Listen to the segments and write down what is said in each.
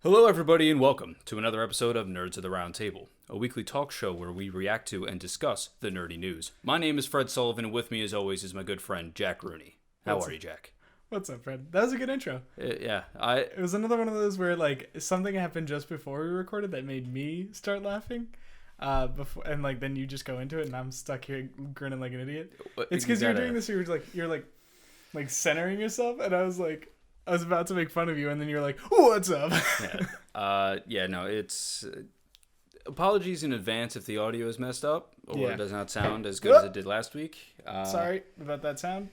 Hello, everybody, and welcome to another episode of Nerds of the Round Table, a weekly talk show where we react to and discuss the nerdy news. My name is Fred Sullivan, and with me, as always, is my good friend Jack Rooney. How are you, Jack? What's up, Fred? That was a good intro. It was another one of those where something happened just before we recorded that made me start laughing. Then you just go into it, and I'm stuck here grinning like an idiot. It's because you're doing this. You're centering yourself, and I was about to make fun of you, and then you're like, "What's up?" It's apologies in advance if the audio is messed up or it does not sound as good as it did last week. Sorry about that sound.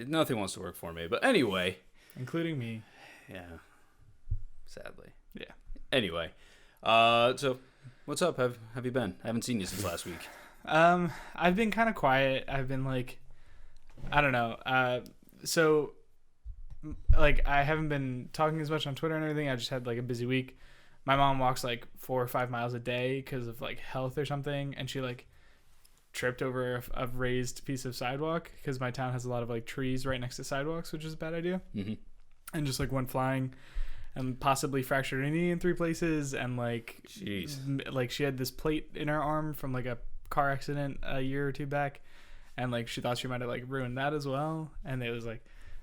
Nothing wants to work for me, but anyway, including me. Yeah, sadly. Yeah. Anyway, so what's up? Have you been? I haven't seen you since last week. I've been kind of quiet. I've been I don't know. I haven't been talking as much on Twitter and everything. I just had a busy week. My mom walks 4 or 5 miles a day because of health or something, and she tripped over a raised piece of sidewalk because my town has a lot of trees right next to sidewalks, which is a bad idea. Mm-hmm. And just went flying and possibly fractured her knee in 3 places. And jeez, she had this plate in her arm from a car accident a year or 2 back, and she thought she might have ruined that as well. And it was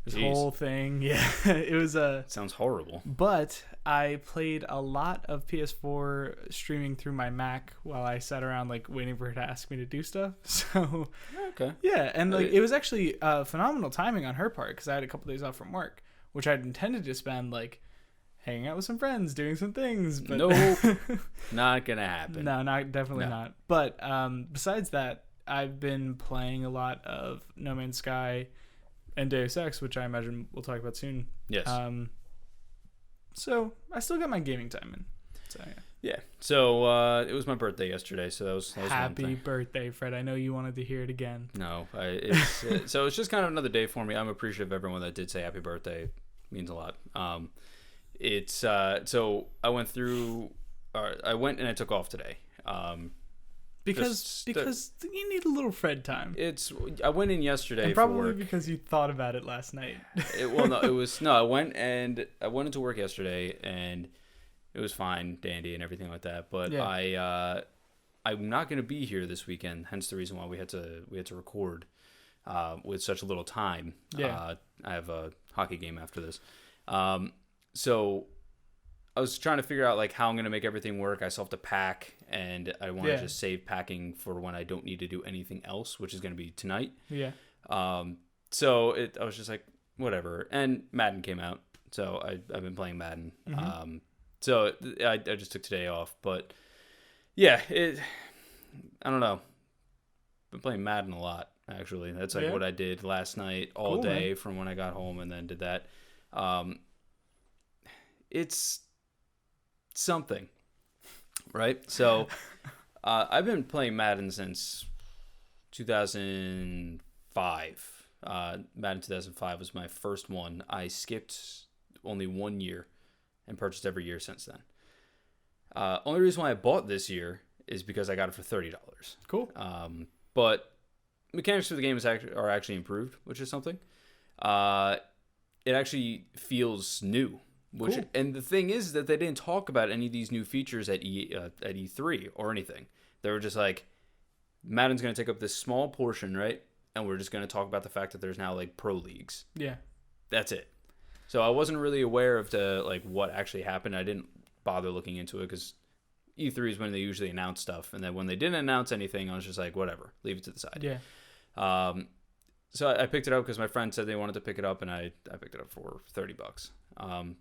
this whole thing. Yeah, it was sounds horrible. But I played a lot of PS4 streaming through my Mac while I sat around waiting for her to ask me to do stuff. So okay, yeah, and it was actually phenomenal timing on her part because I had a couple days off from work, which I'd intended to spend hanging out with some friends, doing some things. But nope, not gonna happen. No, definitely not. But besides that, I've been playing a lot of No Man's Sky and Deus Ex, which I imagine we'll talk about soon. Yes. So I still got my gaming time in. So yeah. So it was my birthday yesterday, so that was happy birthday, Fred. I know you wanted to hear it again. No, so it's just kind of another day for me. I'm appreciative of everyone that did say happy birthday. It means a lot. So I went and I took off today. Because you need a little Fred time. I went in yesterday and probably for work. Because you thought about it last night. I went into work yesterday and it was fine, dandy, and everything like that. But yeah. I'm not going to be here this weekend. Hence the reason why we had to record with such a little time. Yeah. I have a hockey game after this. So I was trying to figure out how I'm going to make everything work. I still have to pack, and I want to just save packing for when I don't need to do anything else, which is going to be tonight. Yeah. So I was just whatever. And Madden came out, so I've been playing Madden. Mm-hmm. So I just took today off, but yeah, I don't know. Been playing Madden a lot, actually. That's what I did last night all day, man, from when I got home, and then did that. It's something, right? So I've been playing Madden since 2005. Madden 2005 was my first one. I skipped only 1 year and purchased every year since then. Only reason why I bought this year is because I got it for $30. Cool. But mechanics for the game are actually improved, which is something. It actually feels new. Cool. And the thing is that they didn't talk about any of these new features at E3 or anything. They were just Madden's going to take up this small portion, right? And we're just going to talk about the fact that there's now pro leagues. Yeah. That's it. So I wasn't really aware of what actually happened. I didn't bother looking into it because E3 is when they usually announce stuff. And then when they didn't announce anything, I was just whatever, leave it to the side. Yeah. So I picked it up because my friend said they wanted to pick it up, and I picked it up for $30.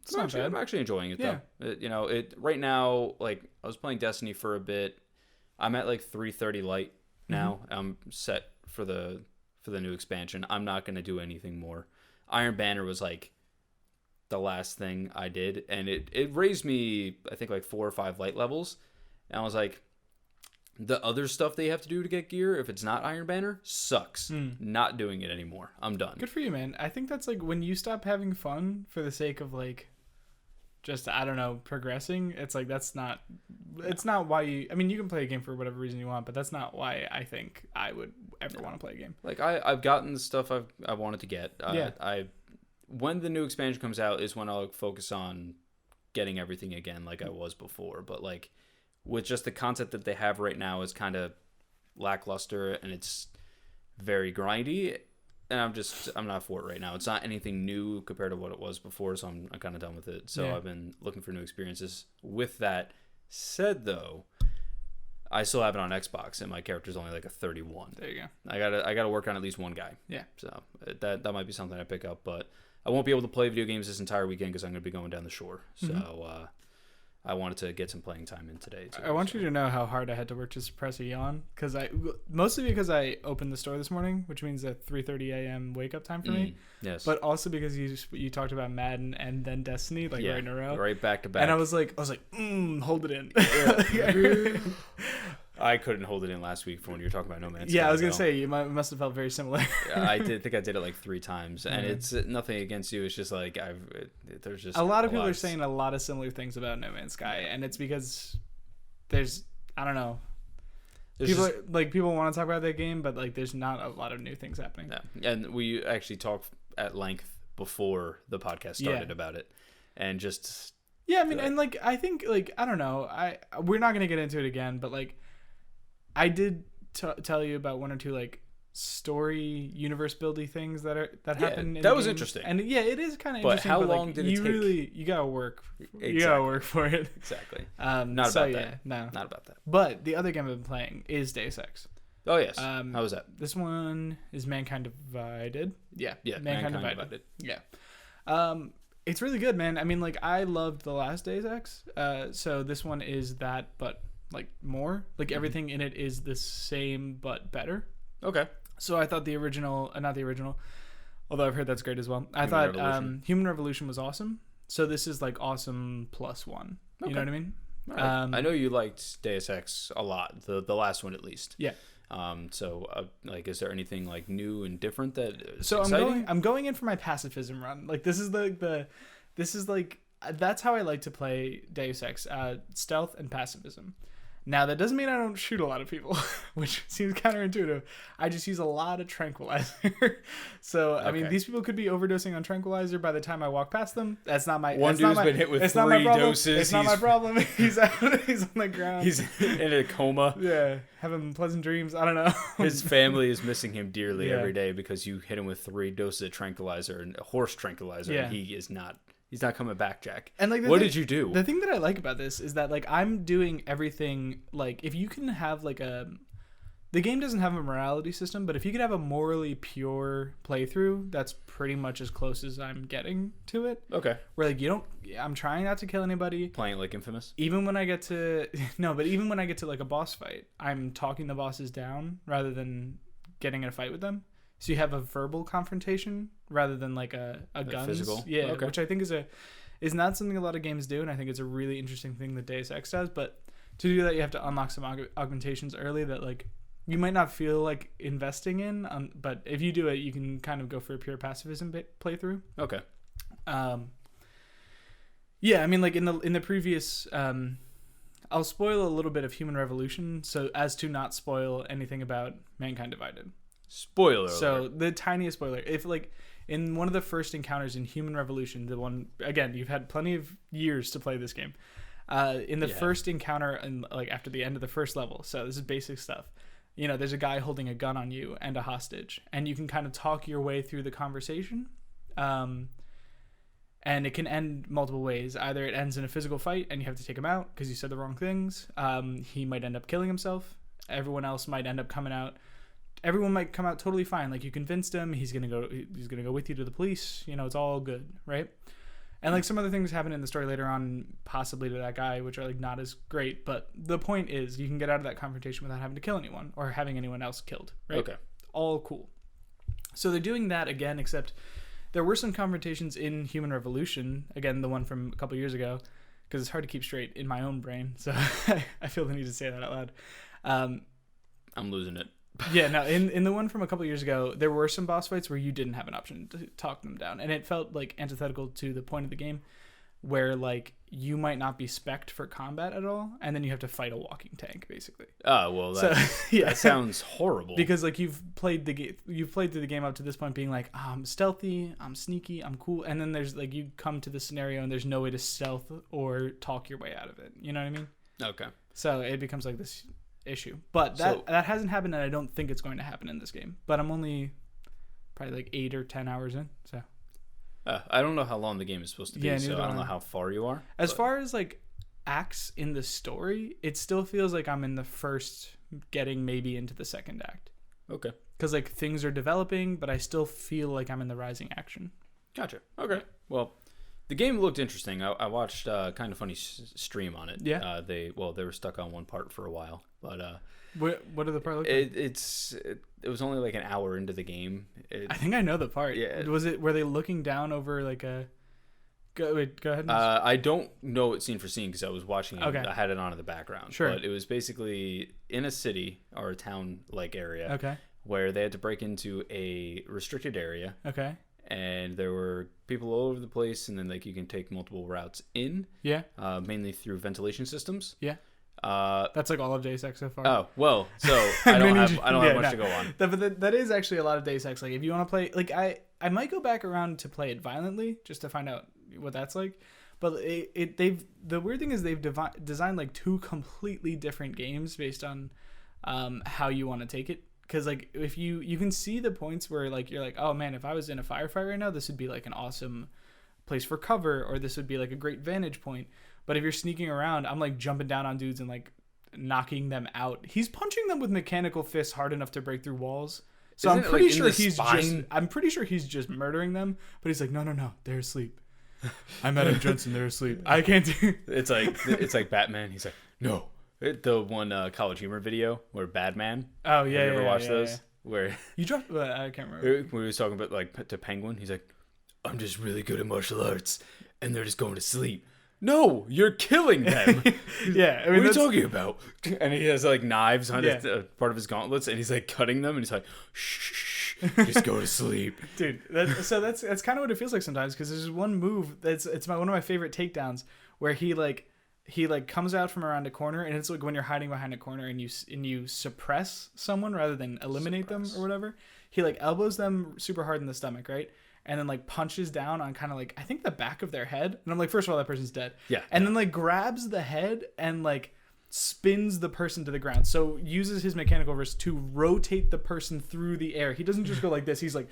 It's not bad. I'm actually enjoying it though. Right now, I was playing Destiny for a bit. I'm at 330 light now. Mm-hmm. I'm set for the new expansion. I'm not going to do anything more. Iron Banner was the last thing I did, and it raised me I think 4 or 5 light levels, and I was the other stuff they have to do to get gear, if it's not Iron Banner, sucks. Not doing it anymore. I'm done. Good for you, man. I think that's when you stop having fun for the sake of just, I don't know, progressing. It's that's not, it's not why you, I mean, you can play a game for whatever reason you want, but that's not why I think I would ever want to play a game. I've gotten the stuff I wanted to get. when the new expansion comes out is when I'll focus on getting everything again like I was before. But like with just the concept that they have right now is kind of lackluster and it's very grindy. And I'm not for it right now. It's not anything new compared to what it was before, so I'm kind of done with it. So I've been looking for new experiences. With that said, though, I still have it on Xbox, and my character's only like a 31. There you go. I gotta work on at least one guy. Yeah. So that might be something I pick up, but I won't be able to play video games this entire weekend because I'm gonna be going down the shore. So I wanted to get some playing time in today too. I want you to know how hard I had to work to suppress a yawn, mostly because I opened the store this morning, which means a 3:30 a.m. wake up time for me. Yes. But also because you talked about Madden and then Destiny right in a row, right back to back. And I was like, hold it in. I couldn't hold it in last week for when you were talking about No Man's Sky. Yeah, I was gonna say you must have felt very similar. I did think I did it like 3 times, and it's nothing against you. It's just like there's just a lot of people are saying a lot of similar things about No Man's Sky, and it's because there's I don't know. People want to talk about that game, but like there's not a lot of new things happening. Yeah, and we actually talked at length before the podcast started about it, and just I mean, and like I think like I don't know, we're not gonna get into it again, but like. I did tell you about one or two like story universe buildy things that happen. That was interesting, and it is kind of interesting. But how long did it take? You gotta work. Exactly. You gotta work for it. Exactly. Not about that. No, not about that. But the other game I've been playing is Deus Ex. Oh yes. How was that? This one is Mankind Divided. Yeah. Mankind Divided. Yeah. It's really good, man. I mean, like I loved the last Deus Ex. So this one is that, but like more. Like everything in it is the same but better. Okay. So I thought the original, not the original, although I've heard that's great as well. I thought Human Revolution was awesome. So this is like awesome plus one. Okay. You know what I mean? Right. I know you liked Deus Ex a lot, the last one at least. Yeah. So like, is there anything like new and different that? So exciting? I'm going in for my pacifism run. Like this is that's how I like to play Deus Ex. Stealth and pacifism. Now, that doesn't mean I don't shoot a lot of people, which seems counterintuitive. I just use a lot of tranquilizer. So, I mean, these people could be overdosing on tranquilizer by the time I walk past them. That's not my... One dude's been hit with 3 doses. It's not my problem. He's out. He's on the ground. He's in a coma. Yeah. Having pleasant dreams. I don't know. His family is missing him dearly every day because you hit him with 3 doses of tranquilizer and a horse tranquilizer, and he is not... He's not coming back, Jack. And like, what did you do? The thing that I like about this is that like I'm doing everything. Like, if you can have like the game doesn't have a morality system, but if you could have a morally pure playthrough, that's pretty much as close as I'm getting to it. Okay. Where like I'm trying not to kill anybody. Playing like Infamous. Even when I get to even when I get to like a boss fight, I'm talking the bosses down rather than getting in a fight with them. So you have a verbal confrontation rather than like a guns. Physical. Yeah, okay. Which I think is not something a lot of games do, and I think it's a really interesting thing that Deus Ex does. But to do that, you have to unlock some augmentations early that like you might not feel like investing in. But if you do it, you can kind of go for a pure pacifism playthrough. Okay. Yeah, I mean, like in the previous, I'll spoil a little bit of Human Revolution, so as to not spoil anything about Mankind Divided. Spoiler. So the tiniest spoiler, if like in one of the first encounters in Human Revolution, the one again, you've had plenty of years to play this game. In the first encounter and like after the end of the first level, so this is basic stuff. You know, there's a guy holding a gun on you and a hostage, and you can kind of talk your way through the conversation. And it can end multiple ways. Either it ends in a physical fight and you have to take him out because you said the wrong things. He might end up killing himself. Everyone else might end up coming out. Everyone might come out totally fine. Like you convinced him, he's gonna go with you to the police. You know, it's all good, right? And like some other things happen in the story later on, possibly to that guy, which are like not as great. But the point is, you can get out of that confrontation without having to kill anyone or having anyone else killed, right? Okay, all cool. So they're doing that again, except there were some confrontations in Human Revolution. Again, the one from a couple years ago, because it's hard to keep straight in my own brain. So I feel the need to say that out loud. I'm losing it. Yeah, no, in the one from a couple years ago, there were some boss fights where you didn't have an option to talk them down, and it felt like antithetical to the point of the game. where like you might not be spec'd for combat at all, and then you have to fight a walking tank basically. Oh well, that sounds horrible. Because like you've played through the game up to this point being like, I'm stealthy, I'm sneaky, I'm cool, and then there's like you come to the scenario and there's no way to stealth or talk your way out of it. You know what I mean? Okay. So it becomes like this issue, but that hasn't happened, and I don't think it's going to happen in this game. But I'm only probably like 8 or 10 hours in, so. I don't know how long the game is supposed to be, so I don't know how far you are. As far as like acts in the story, it still feels like I'm in the first, getting maybe into the second act. Okay. Because like things are developing, but I still feel like I'm in the rising action. Gotcha. Okay. Well, the game looked interesting. I watched Kind of Funny stream on it. Yeah. They were stuck on one part for a while, but what did the part look like? It was only like an hour into the game. I think I know the part. Yeah. Were they looking down over like a? Go ahead. I don't know it scene for scene because I was watching it. Okay. I had it on in the background. Sure. But it was basically in a city or a town like area. Okay. Where they had to break into a restricted area. Okay. And there were people all over the place, and then like you can take multiple routes in. Yeah. Mainly through ventilation systems. Yeah. That's like all of Deus Ex so far. Oh well, so I don't have much to go on. But that is actually a lot of Deus Ex. Like if you want to play, like I might go back around to play it violently just to find out what that's like. But the weird thing is they've designed like 2 completely different games based on how you want to take it. Because like if you can see the points where like you're like, oh man, if I was in a firefight right now, this would be like an awesome place for cover, or this would be like a great vantage point. But if you're sneaking around, I'm like jumping down on dudes and like knocking them out. He's punching them with mechanical fists hard enough to break through walls. So I'm pretty sure he's just murdering them. But he's like, no, they're asleep. I'm Adam Jensen. They're asleep. I can't do. It's like Batman. He's like, no. The one College Humor video where Batman. Oh yeah. Have you ever watched those? Yeah. Where you dropped? I can't remember. When he was talking about like to Penguin, he's like, I'm just really good at martial arts, and they're just going to sleep. No, you're killing them. Yeah. I mean, what are you talking about? And he has like knives on his, part of his gauntlets, and he's like cutting them, and he's like, shh, just go to sleep. Dude, that's kind of what it feels like sometimes, because there's one move it's one of my favorite takedowns where he comes out from around a corner, and it's like when you're hiding behind a corner and you suppress someone rather than eliminate them or whatever. He like elbows them super hard in the stomach, right? And then like punches down on kind of like I think the back of their head, and I'm like, first of all, that person's dead. Yeah. And then like grabs the head and like spins the person to the ground. So uses his mechanical wrist to rotate the person through the air. He doesn't just go like this. He's like,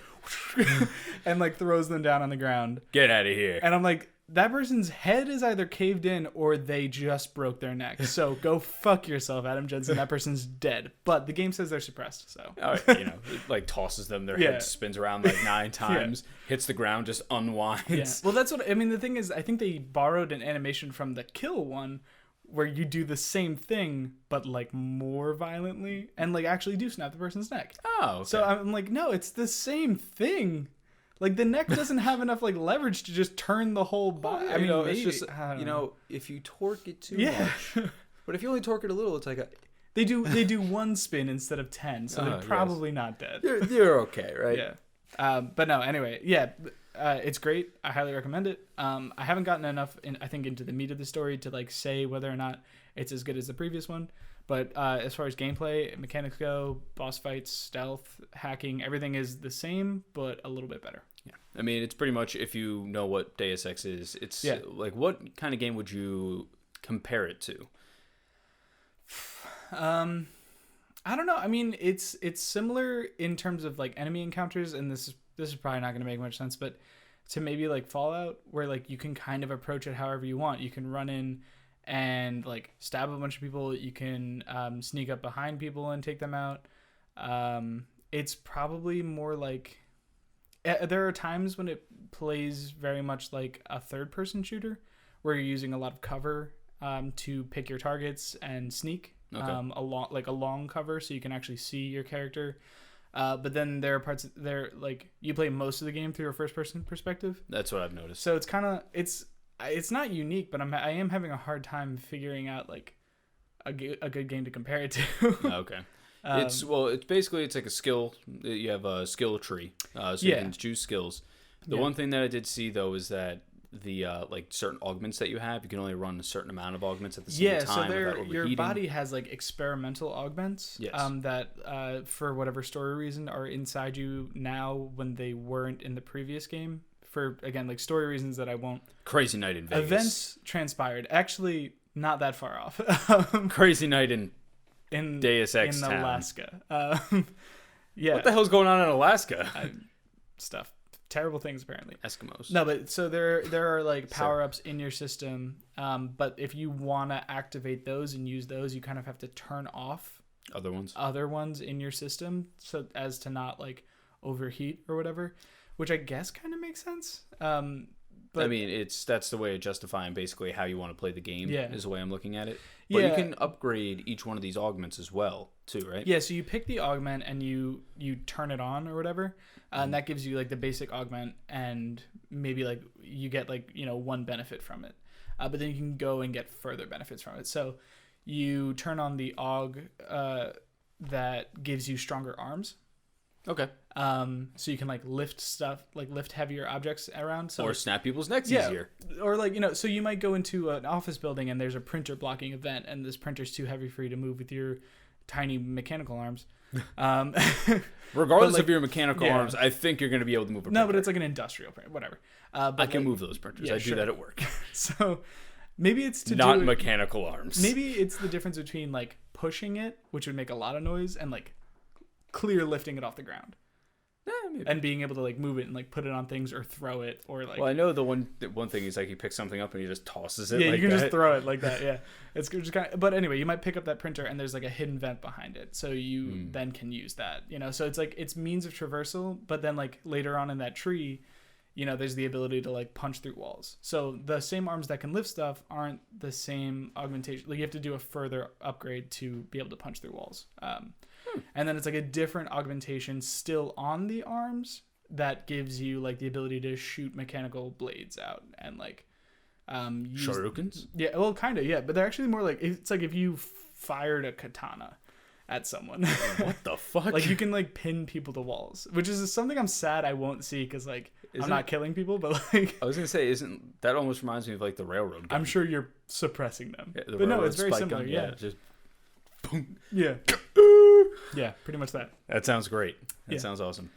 and like throws them down on the ground. Get out of here. And I'm like, that person's head is either caved in or they just broke their neck. So go fuck yourself, Adam Jensen. That person's dead. But the game says they're suppressed. So it like tosses them. Their head spins around like 9 times, hits the ground, just unwinds. Yeah. Well, that's what I mean. The thing is, I think they borrowed an animation from the Kill one, where you do the same thing but like more violently and like actually do snap the person's neck. Oh, okay. So I'm like, no, it's the same thing. Like the neck doesn't have enough like leverage to just turn the whole body. I mean, it's just if you torque it too much. But if you only torque it a little, it's like they do 1 spin instead of 10, so they're probably not dead. They're okay, right? Yeah. But no, anyway, yeah, it's great. I highly recommend it. I haven't gotten enough into the meat of the story to like say whether or not it's as good as the previous one. But as far as gameplay, mechanics go, boss fights, stealth, hacking, everything is the same, but a little bit better. Yeah. I mean, it's pretty much, if you know what Deus Ex is, it's like, what kind of game would you compare it to? I don't know. I mean, it's similar in terms of like enemy encounters, and this is probably not going to make much sense, but to maybe like Fallout, where like you can kind of approach it however you want. You can run in and like stab a bunch of people. You can sneak up behind people and take them out. It's probably more like there are times when it plays very much like a third-person shooter, where you're using a lot of cover to pick your targets and sneak. Okay. A long cover, so you can actually see your character. But then there are parts there like you play most of the game through a first-person perspective. That's what I've noticed. So it's kind of it's not unique, but I am having a hard time figuring out like a good game to compare it to. Okay. It's basically like a skill. You have a skill tree, so you can choose skills. The one thing that I did see though is that the like certain augments that you have. You can only run a certain amount of augments at the same time. So without overheating. your body has like experimental augments Yes. that for whatever story reason are inside you now when they weren't in the previous game. For again, like story reasons that I won't. Crazy night in Vegas. Events transpired. Actually, not that far off. Crazy night in Deus Ex in town. Alaska. Yeah. What the hell's going on in Alaska? Stuff. Terrible things apparently. Eskimos. No, but so there are like power-ups in your system, but if you want to activate those and use those, you kind of have to turn off Other ones in your system so as to not like overheat or whatever, which I guess kind of makes sense. But I mean, that's the way of justifying basically how you want to play the game. Yeah. Is the way I'm looking at it. But Yeah. you can upgrade each one of these augments as well, too, right? yeah, so you pick the augment and you turn it on or whatever, and that gives you like the basic augment, and maybe like you get like one benefit from it, but then you can go and get further benefits from it. So you turn on the aug that gives you stronger arms. Okay. So you can like lift stuff, like lift heavier objects around. So Or snap people's necks yeah, easier. or like so you might go into an office building and there's a printer blocking a vent, and this printer's too heavy for you to move with your tiny mechanical arms. Regardless like, of your mechanical yeah. arms, I think you're going to be able to move a printer. No, but it's like an industrial printer, whatever. But I can like, move those printers. yeah, I do sure. that at work. So maybe it's to Not do it, mechanical arms. maybe it's the difference between like pushing it, which would make a lot of noise, and like clear lifting it off the ground. Maybe. And being able to like move it and like put it on things or throw it or like Well, I know the one thing is like he picks something up and he just tosses it. yeah, like you can that. just throw it like that. Yeah, it's just kind of, but anyway, you might pick up that printer and there's like a hidden vent behind it, so you then can use that. So it's like it's means of traversal, but then like later on in that tree, there's the ability to like punch through walls. So the same arms that can lift stuff aren't the same augmentation. Like you have to do a further upgrade to be able to punch through walls. And then it's like a different augmentation still on the arms that gives you like the ability to shoot mechanical blades out and like use, Shoryukens? yeah, well kind of, yeah, but they're actually more like it's like if you fired a katana at someone. What the fuck? Like you can like pin people to walls, which is something I'm sad I won't see because like I'm not killing people, but like I was gonna say, isn't that almost reminds me of like the railroad gun. I'm sure you're suppressing them. Yeah, But no, railroad it's very spike similar. gun, Yeah. it's just boom. Yeah. Yeah, pretty much that. That sounds great. That Yeah. sounds awesome.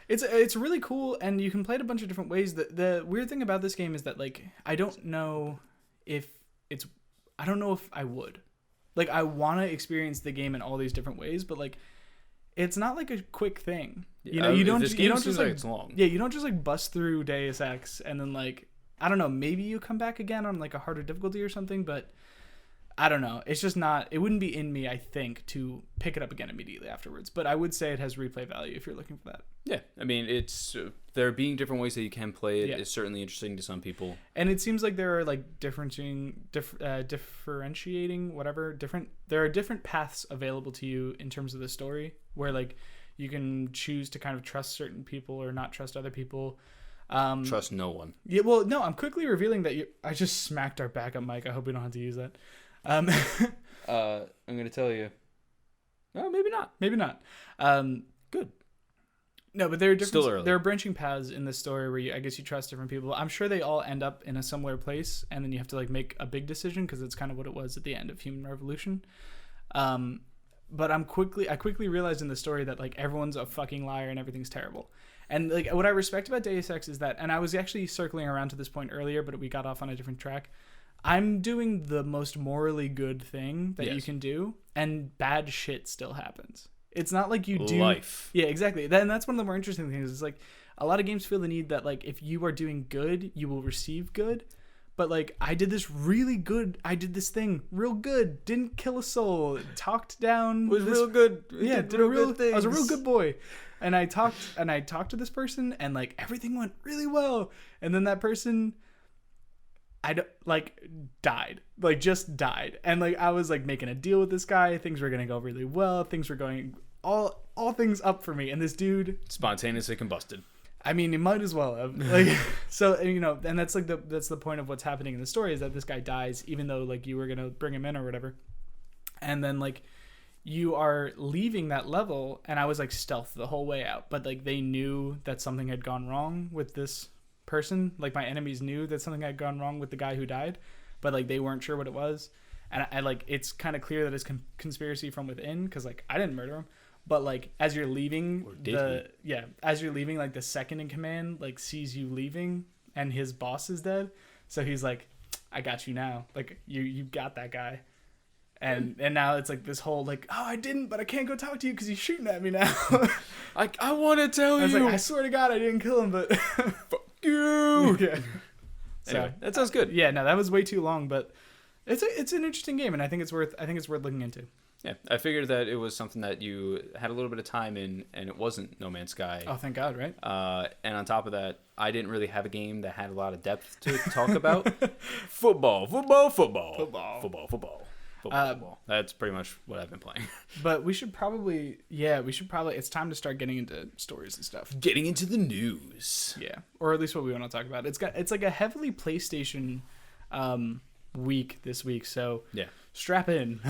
It's really cool, and you can play it a bunch of different ways. The weird thing about this game is that like I don't know if I would. Like I want to experience the game in all these different ways, but like it's not like a quick thing. You don't This game just seems like it's long. yeah, you don't just like bust through Deus Ex and then like I don't know, maybe you come back again on like a harder difficulty or something, but I don't know. It's just not. It wouldn't be in me, I think, to pick it up again immediately afterwards. But I would say it has replay value if you're looking for that. Yeah, I mean, it's there being different ways that you can play it Yeah. is certainly interesting to some people. And it seems like there are like differentiating whatever different. There are different paths available to you in terms of the story, where like you can choose to kind of trust certain people or not trust other people. Trust no one. Yeah, well, no, I'm quickly revealing that I just smacked our backup mic. I hope we don't have to use that. I'm gonna tell you. Oh, maybe not. Maybe not. Good. No, but there are different. Still early. There are branching paths in this story where I guess you trust different people. I'm sure they all end up in a similar place, and then you have to like make a big decision because it's kind of what it was at the end of Human Revolution. But I quickly realized in the story that like everyone's a fucking liar and everything's terrible. And like what I respect about Deus Ex is that, and I was actually circling around to this point earlier, but we got off on a different track. I'm doing the most morally good thing that you can do, and bad shit still happens. It's not like you do life. Yeah, exactly. Then that's one of the more interesting things. Is like a lot of games feel the need that like if you are doing good, you will receive good. But like I did this really good. I did this thing real good. Didn't kill a soul. Talked down. Was real good. Yeah, did a real thing. I was a real good boy. And I talked to this person, and like everything went really well. And then that person, died, like just died. And like I was like making a deal with this guy. Things were gonna go really well. Things were going all things up for me. And this dude Spontaneously combusted. I mean, it might as well have. Like, so and that's like that's the point of what's happening in the story is that this guy dies, even though like you were gonna bring him in or whatever. And then like you are leaving that level, and I was like stealth the whole way out, but like they knew that something had gone wrong with this person, like my enemies knew that something had gone wrong with the guy who died, but like they weren't sure what it was. And I like, it's kind of clear that it's conspiracy from within, because like I didn't murder him. But like as you're leaving, as you're leaving, like the second in command like sees you leaving, and his boss is dead, so he's like, I got you now. Like you got that guy. And now it's like this whole like, oh, I didn't, but I can't go talk to you because he's shooting at me now. I want to tell you. I was like, I swear to God, I didn't kill him, but fuck you. Yeah. Anyway, that sounds good. Yeah, no, that was way too long, but it's an interesting game, and I think it's worth looking into. Yeah, I figured that it was something that you had a little bit of time in, and it wasn't No Man's Sky. Oh, thank God, right? And on top of that, I didn't really have a game that had a lot of depth to talk about. Football. That's pretty much what I've been playing. But we should probably, it's time to start getting into stories and stuff. Getting into the news. Yeah, or at least what we want to talk about. It's like a heavily PlayStation week this week, so yeah, strap in.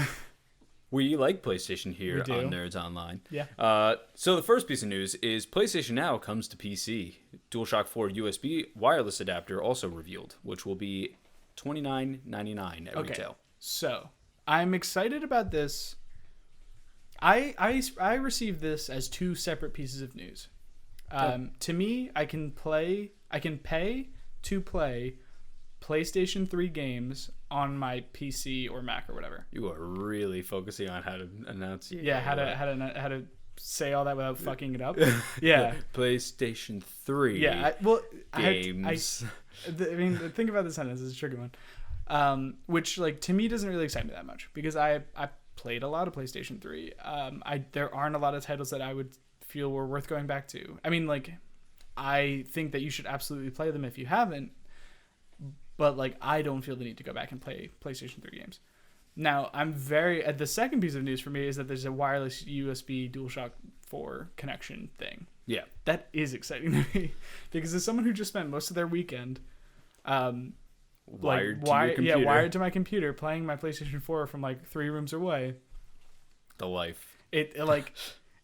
We like PlayStation here on Nerds Online. Yeah. So the first piece of news is PlayStation Now comes to PC. DualShock 4 USB wireless adapter also revealed, which will be $29.99 at retail. So I'm excited about this. I received this as two separate pieces of news. To me, I can pay to play PlayStation 3 games on my PC or Mac or whatever. You are really focusing on how to announce. Yeah, how to say all that without fucking it up. Yeah. PlayStation 3. Yeah. Games. I mean, think about the sentence. It's a tricky one. Which like to me doesn't really excite me that much because I played a lot of PlayStation 3. There aren't a lot of titles that I would feel were worth going back to. I mean, like, I think that you should absolutely play them if you haven't. But like, I don't feel the need to go back and play PlayStation 3 games. Now, the second piece of news for me is that there's a wireless USB DualShock 4 connection thing. Yeah. That is exciting to me because as someone who just spent most of their weekend wired to my computer playing my PlayStation 4 from like 3 rooms away. The life.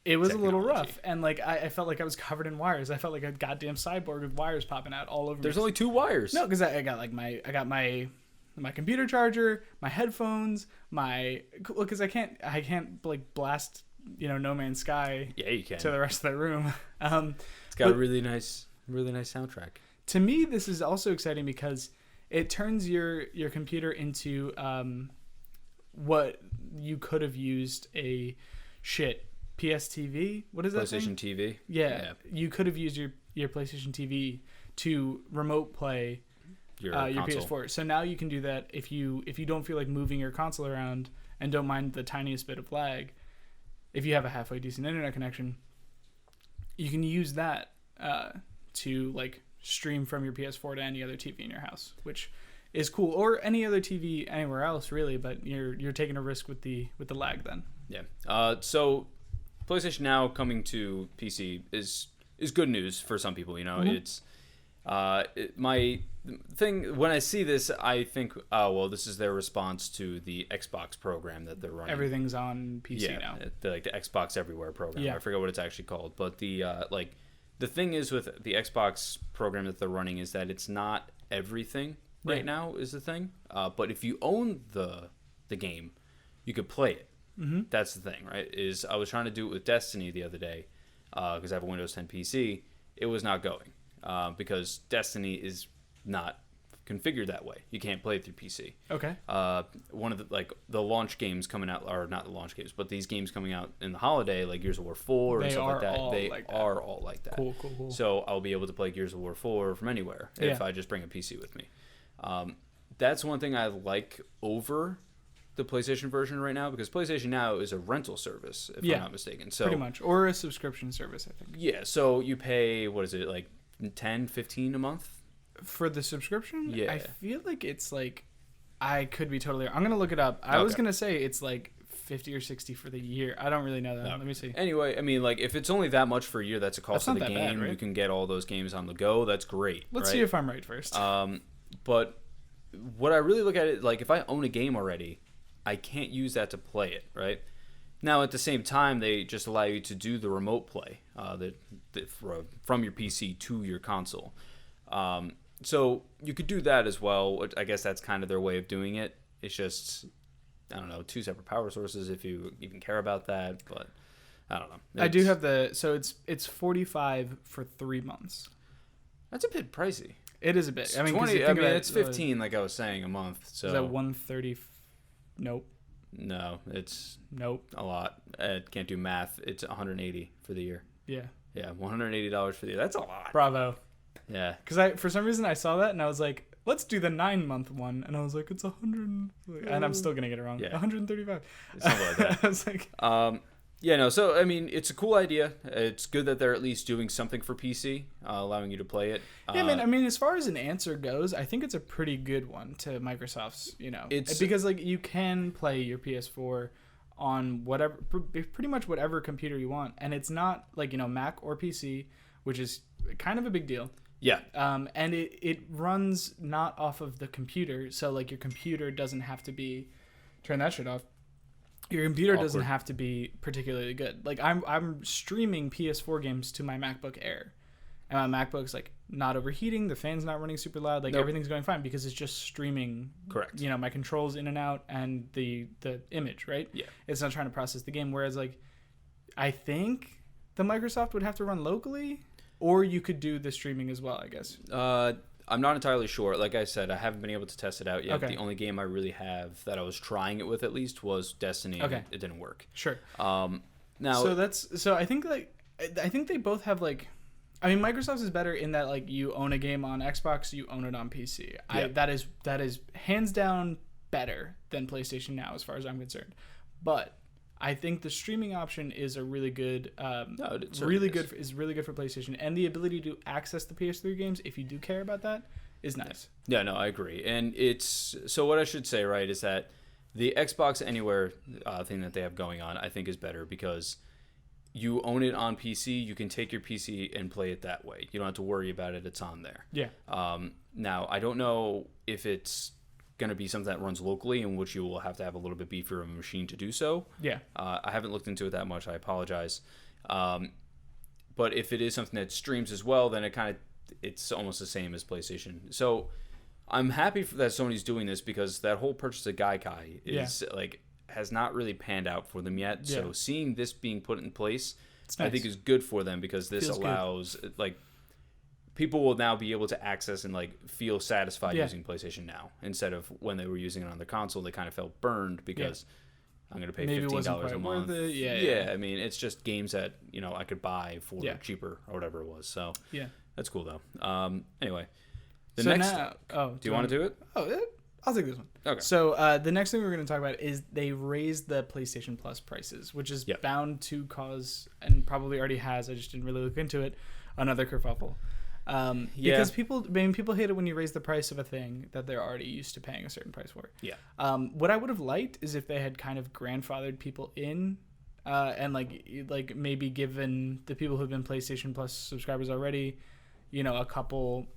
It was a little rough, and like I felt like I was covered in wires. I felt like a goddamn cyborg with wires popping out all over me. There's only 2 wires. No, because I got like my computer charger, my headphones, because I can't like blast No Man's Sky. Yeah, you can. To the rest of the room. It's got a really nice soundtrack. To me, this is also exciting because it turns your computer into what you could have used a PSTV. What is that PlayStation thing? TV. Yeah, you could have used your PlayStation TV to remote play your PS4. So now you can do that if you don't feel like moving your console around and don't mind the tiniest bit of lag. If you have a halfway decent internet connection, you can use that to like stream from your PS4 to any other TV in your house, which is cool, or any other TV anywhere else really. But you're taking a risk with the lag then. Yeah. So PlayStation Now coming to PC is good news for some people. Mm-hmm. It's my thing when I see this, I think, oh well, this is their response to the Xbox program that they're running. Everything's on PC now. Like the Xbox Everywhere program. Yeah. I forget what it's actually called, but the the thing is with the Xbox program that they're running is that it's not everything right now is the thing. But if you own the game, you could play it. Mm-hmm. That's the thing, right? I was trying to do it with Destiny the other day because I have a Windows 10 PC. It was not going because Destiny is not configured that way. You can't play it through PC. Okay. One of the launch games coming out, or not the launch games, but these games coming out in the holiday, like Gears of War 4 and stuff like that, they are all like that. Cool. So I'll be able to play Gears of War 4 from anywhere if I just bring a PC with me. That's one thing I like over the PlayStation version right now, because PlayStation Now is a rental service, if I'm not mistaken. So pretty much, or a subscription service, I think. Yeah, so you pay, what is it, like 10, 15 a month? For the subscription? Yeah. I feel like it's like, I could be totally, I'm going to look it up. I was going to say it's like 50 or 60 for the year. I don't really know that. Let me see. Anyway, I mean, like, if it's only that much for a year, that's a cost of the game. Bad, right? You can get all those games on the go. That's great. Let's see if I'm right first. But what I really look at it, like, if I own a game already, I can't use that to play it, right? Now, at the same time, they just allow you to do the remote play from your PC to your console. So you could do that as well. I guess that's kind of their way of doing it. It's just, I don't know, 2 separate power sources if you even care about that. But I don't know. I do have so it's $45 for 3 months. That's a bit pricey. It is a bit. I mean, 20. I mean, it's 15, like I was saying, a month. So is that 130? Nope. No, it's nope. A lot. I can't do math. It's 180 for the year. Yeah. Yeah, $180 for the year. That's a lot. Bravo. Yeah. Because for some reason I saw that and I was like, let's do the 9-month one, and I was like, it's 100, and I'm still gonna get it wrong. Yeah. 135. Something like that. I was like, yeah, no. So I mean, it's a cool idea. It's good that they're at least doing something for PC, allowing you to play it. Yeah, man. I mean, as far as an answer goes, I think it's a pretty good one to Microsoft's. It's because like you can play your PS4 on whatever, pretty much whatever computer you want, and it's not like Mac or PC, which is kind of a big deal. Yeah. And it runs not off of the computer, so like your computer doesn't have to be, turn that shit off. Your computer doesn't have to be particularly good. Like I'm streaming PS4 games to my MacBook Air, and my MacBook's like not overheating, the fan's not running super loud, like everything's going fine because it's just streaming. Correct. My controls in and out and the image, right? Yeah. It's not trying to process the game. Whereas like, I think the Microsoft would have to run locally. Or you could do the streaming as well, I guess. I'm not entirely sure. Like I said, I haven't been able to test it out yet. Okay. The only game I really have that I was trying it with at least was Destiny. Okay. It didn't work. Sure. Now. So I think they both have like, I mean, Microsoft's is better in that like you own a game on Xbox, you own it on PC. Yeah. That is hands down better than PlayStation Now as far as I'm concerned. But I think the streaming option is a really good, is really good for PlayStation, and the ability to access the PS3 games if you do care about that is nice. Yeah, no, I agree, and it's so what I should say, right, is that the Xbox Anywhere thing that they have going on, I think, is better because you own it on PC. You can take your PC and play it that way. You don't have to worry about it. It's on there. Yeah. Now I don't know if it's going to be something that runs locally, in which you will have to have a little bit beefier of a machine to do so. Yeah. I haven't looked into it that much. I apologize. But if it is something that streams as well, then it's almost the same as PlayStation. So I'm happy that Sony's doing this because that whole purchase of Gaikai is has not really panned out for them yet. Yeah. So seeing this being put in place, nice. I think is good for them because this allows like people will now be able to access and like feel satisfied using PlayStation Now instead of when they were using it on their console. They kind of felt burned because I'm going to pay $15 a month. I mean, it's just games that I could buy for cheaper or whatever it was. So that's cool though. Anyway, do you want to do it? I'll take this one. Okay. So the next thing we're going to talk about is they raised the PlayStation Plus prices, which is bound to cause, and probably already has, I just didn't really look into it, another kerfuffle. Because people hate it when you raise the price of a thing that they're already used to paying a certain price for. Yeah. What I would have liked is if they had kind of grandfathered people in, and like maybe given the people who've been PlayStation Plus subscribers already, a couple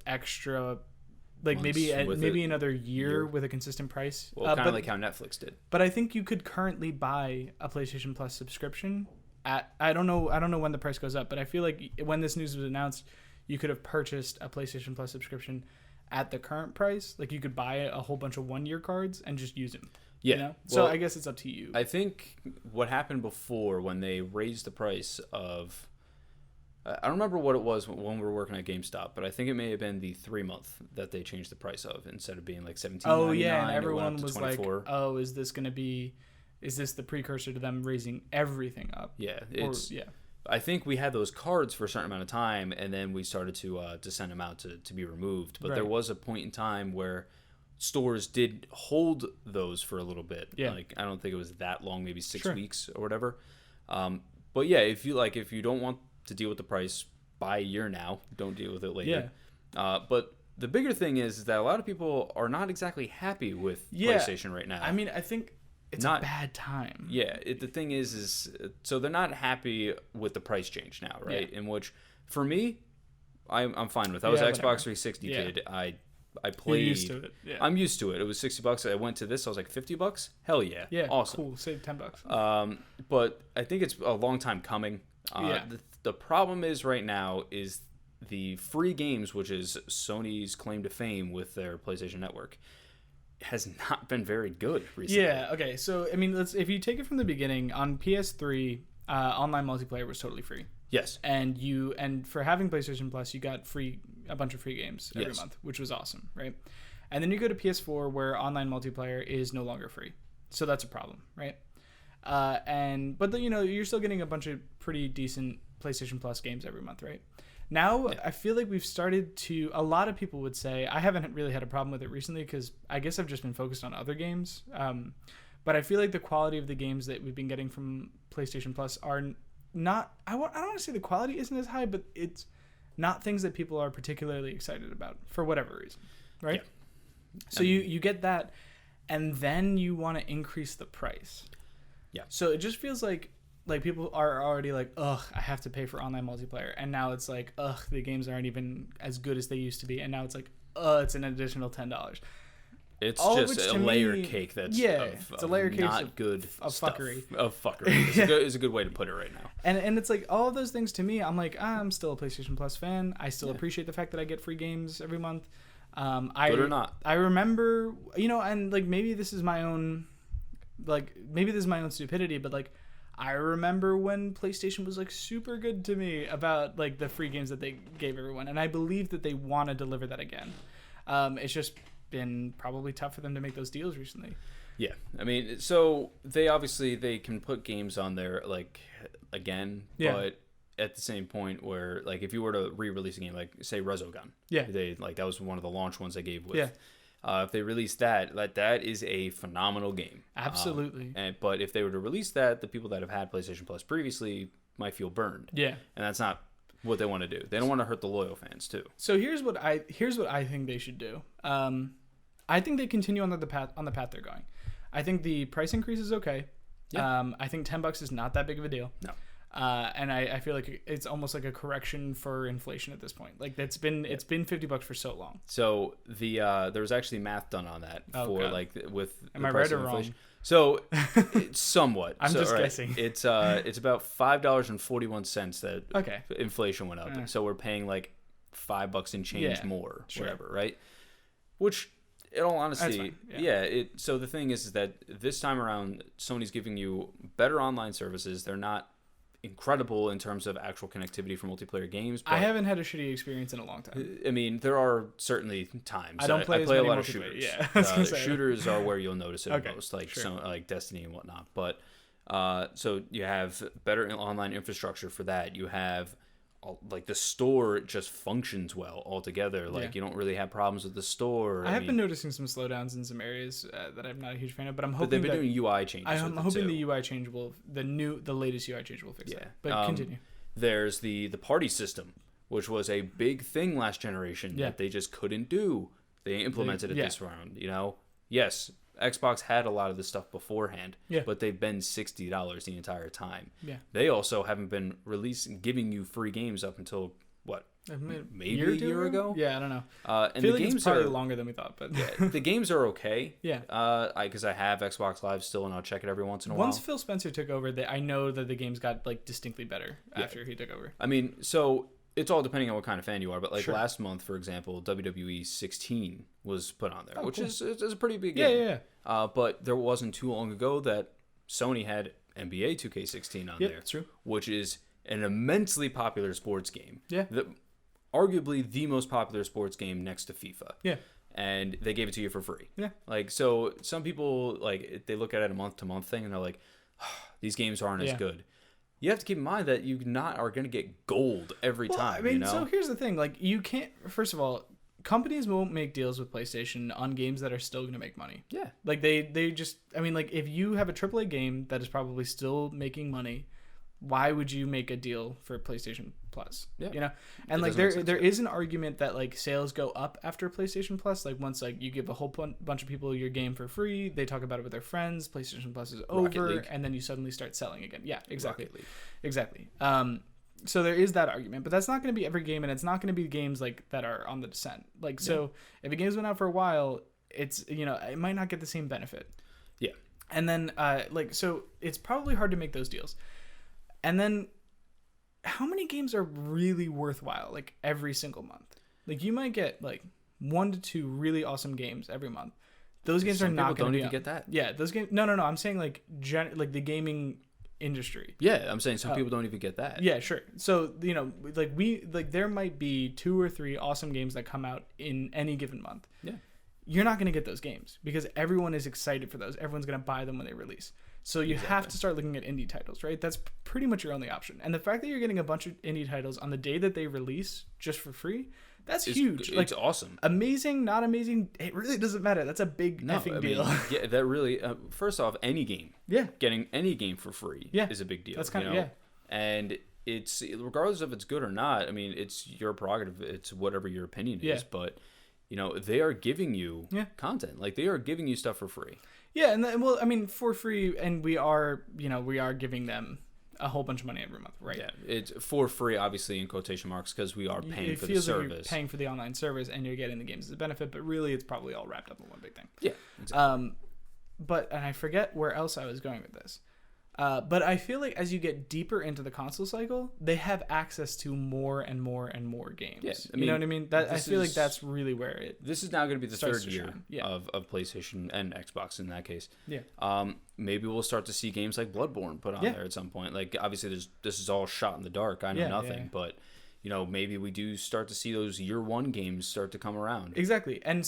extra, like maybe another year with a consistent price. Well, kind of like how Netflix did. But I think you could currently buy a PlayStation Plus subscription at, I don't know when the price goes up, but I feel like when this news was announced, you could have purchased a PlayStation Plus subscription at the current price. Like you could buy a whole bunch of 1-year cards and just use them. Yeah. So I guess it's up to you. I think what happened before when they raised the price of, I don't remember what it was when we were working at GameStop, but I think it may have been the 3-month that they changed the price of instead of being like $17.99. Oh yeah, and everyone was like, "Oh, is this the precursor to them raising everything up?" Yeah, I think we had those cards for a certain amount of time, and then we started to send them out to be removed. But there was a point in time where stores did hold those for a little bit. Yeah. Like I don't think it was that long, maybe 6 weeks or whatever. But yeah, if you don't want to deal with the price, buy a year now. Don't deal with it later. Yeah. But the bigger thing is that a lot of people are not exactly happy with PlayStation right now. I mean, I think it's a bad time. Yeah. The thing is so they're not happy with the price change now, right? In which, for me, I'm fine with. I was an Xbox 360 kid. I played. You're used to it. Yeah. I'm used to it. It was $60. I went to this. I was like $50. Hell yeah. Yeah. Awesome. Cool. Save $10. But I think it's a long time coming. The problem is right now is the free games, which is Sony's claim to fame with their PlayStation Network, has not been very good recently. Yeah. Okay. So I mean, if you take it from the beginning, on PS3, online multiplayer was totally free. Yes. And for having PlayStation Plus, you got a bunch of free games every Yes. month, which was awesome, right? And then you go to PS4, where online multiplayer is no longer free, so that's a problem, right? But you're still getting a bunch of pretty decent PlayStation Plus games every month, right? Now, I feel like we've started to, a lot of people would say, I haven't really had a problem with it recently because I guess I've just been focused on other games. But I feel like the quality of the games that we've been getting from PlayStation Plus are not, I don't want to say the quality isn't as high, but it's not things that people are particularly excited about for whatever reason, right? Yeah. So you get that, and then you want to increase the price. Yeah. So it just feels like people are already like, ugh, I have to pay for online multiplayer. And now it's like, ugh, the games aren't even as good as they used to be. And now it's like, it's an additional $10. It's all just a layer cake that's it's a layer cake not good of stuff. Fuckery. Of fuckery. Is a good way to put it right now. And it's like all of those things to me, I'm like, I'm still a PlayStation Plus fan. I still appreciate the fact that I get free games every month. Good or not. I remember, and like maybe this is my own stupidity, but like I remember when PlayStation was like super good to me about like the free games that they gave everyone, and I believe that they want to deliver that again. It's just been probably tough for them to make those deals recently. Yeah, I mean, so they can put games on there like again, but at the same point where like if you were to re-release a game like say Resogun, that was one of the launch ones they gave with. If they release that is a phenomenal game. Absolutely. But if they were to release that, the people that have had PlayStation Plus previously might feel burned. Yeah. And that's not what they want to do. They don't want to hurt the loyal fans too. So here's what I think they should do. I think they continue on the path they're going. I think the price increase is okay. Yeah. I think $10 is not that big of a deal. No. And I feel like it's almost like a correction for inflation at this point. Like it's been $50 for so long. So there was actually math done on that with am I right or wrong? Inflation. So it's somewhat. I'm just guessing. It's about $5.41 that inflation went up. So we're paying like $5 and change more, whatever, right? Which, in all honesty, so the thing is that this time around, Sony's giving you better online services. They're not incredible in terms of actual connectivity for multiplayer games. But I haven't had a shitty experience in a long time. I mean, there are certainly times. I don't play a lot of shooters. Yeah, shooters are where you'll notice it most, like like Destiny and whatnot. But so you have better online infrastructure for that. You have like the store just functions well altogether. Like you don't really have problems with the store. I have been noticing some slowdowns in some areas that I'm not a huge fan of, but I'm hoping they've been doing UI changes. I'm hoping the UI change the latest UI change will fix that. But continue. There's the party system, which was a big thing last generation that they just couldn't do. They implemented it this round. Yes. Xbox had a lot of this stuff beforehand, but they've been $60 the entire time. Yeah. They also haven't been giving you free games up until what? Maybe a year ago? Yeah, I don't know. And I feel like it's probably longer than we thought, but the games are okay. Yeah. Because I have Xbox Live still, and I'll check it every once in a while. Once Phil Spencer took over, I know that the games got like distinctly better after he took over. I mean, so it's all depending on what kind of fan you are, but like last month, for example, WWE 16 was put on there, which is a pretty big game. Yeah. But there wasn't too long ago that Sony had NBA 2K16 on there. That's true. Which is an immensely popular sports game. Yeah. Arguably the most popular sports game next to FIFA. Yeah. And they gave it to you for free. Yeah. Like, so some people, like, they look at it a month-to-month thing, and they're like, these games aren't as good. You have to keep in mind that you are going to get gold every time. I mean, so here's the thing. Like, you can't... First of all, companies won't make deals with PlayStation on games that are still going to make money. Yeah. Like, they just... I mean, like, if you have a AAA game that is probably still making money, why would you make a deal for PlayStation Plus? Yeah. And like there is an argument that like sales go up after PlayStation Plus. Like once like you give a whole bunch of people your game for free, they talk about it with their friends, PlayStation Plus is over, and then you suddenly start selling again. Yeah, exactly. So there is that argument, but that's not going to be every game, and it's not going to be games like that are on the descent. Like so if a game's been out for a while, it's it might not get the same benefit. Yeah. And then so it's probably hard to make those deals. And then how many games are really worthwhile like every single month? Like you might get like 1 to 2 really awesome games every month. Those games are not going to even get that. Yeah, those games. No. I'm saying like like the gaming industry. Yeah, I'm saying some people don't even get that. Yeah, sure. So like there might be 2 or 3 awesome games that come out in any given month. Yeah. You're not going to get those games because everyone is excited for those. Everyone's going to buy them when they release. So you have to start looking at indie titles, right? That's pretty much your only option. And the fact that you're getting a bunch of indie titles on the day that they release just for free, that's huge. It's awesome. Amazing, not amazing, it really doesn't matter. That's a big effing deal. Yeah, that really, first off, any game. Yeah. Getting any game for free is a big deal. That's kind of, And it's, regardless if it's good or not, I mean, it's your prerogative. It's whatever your opinion is. But, they are giving you content. Like, they are giving you stuff for free. Yeah, and I mean, for free, and we are giving them a whole bunch of money every month, right? Yeah, it's for free, obviously, in quotation marks, because we are paying for the service. Like you're paying for the online service, and you're getting the games as a benefit, but really, it's probably all wrapped up in one big thing. Yeah, exactly. And I forget where else I was going with this. But I feel like as you get deeper into the console cycle, they have access to more and more and more games. Yeah, you know what I mean? I feel like that's really where it. This is now going to be the third year of PlayStation and Xbox in that case. Yeah. Maybe we'll start to see games like Bloodborne put on there at some point. Like obviously, this is all shot in the dark. I know nothing, but maybe we do start to see those year one games start to come around. Exactly, and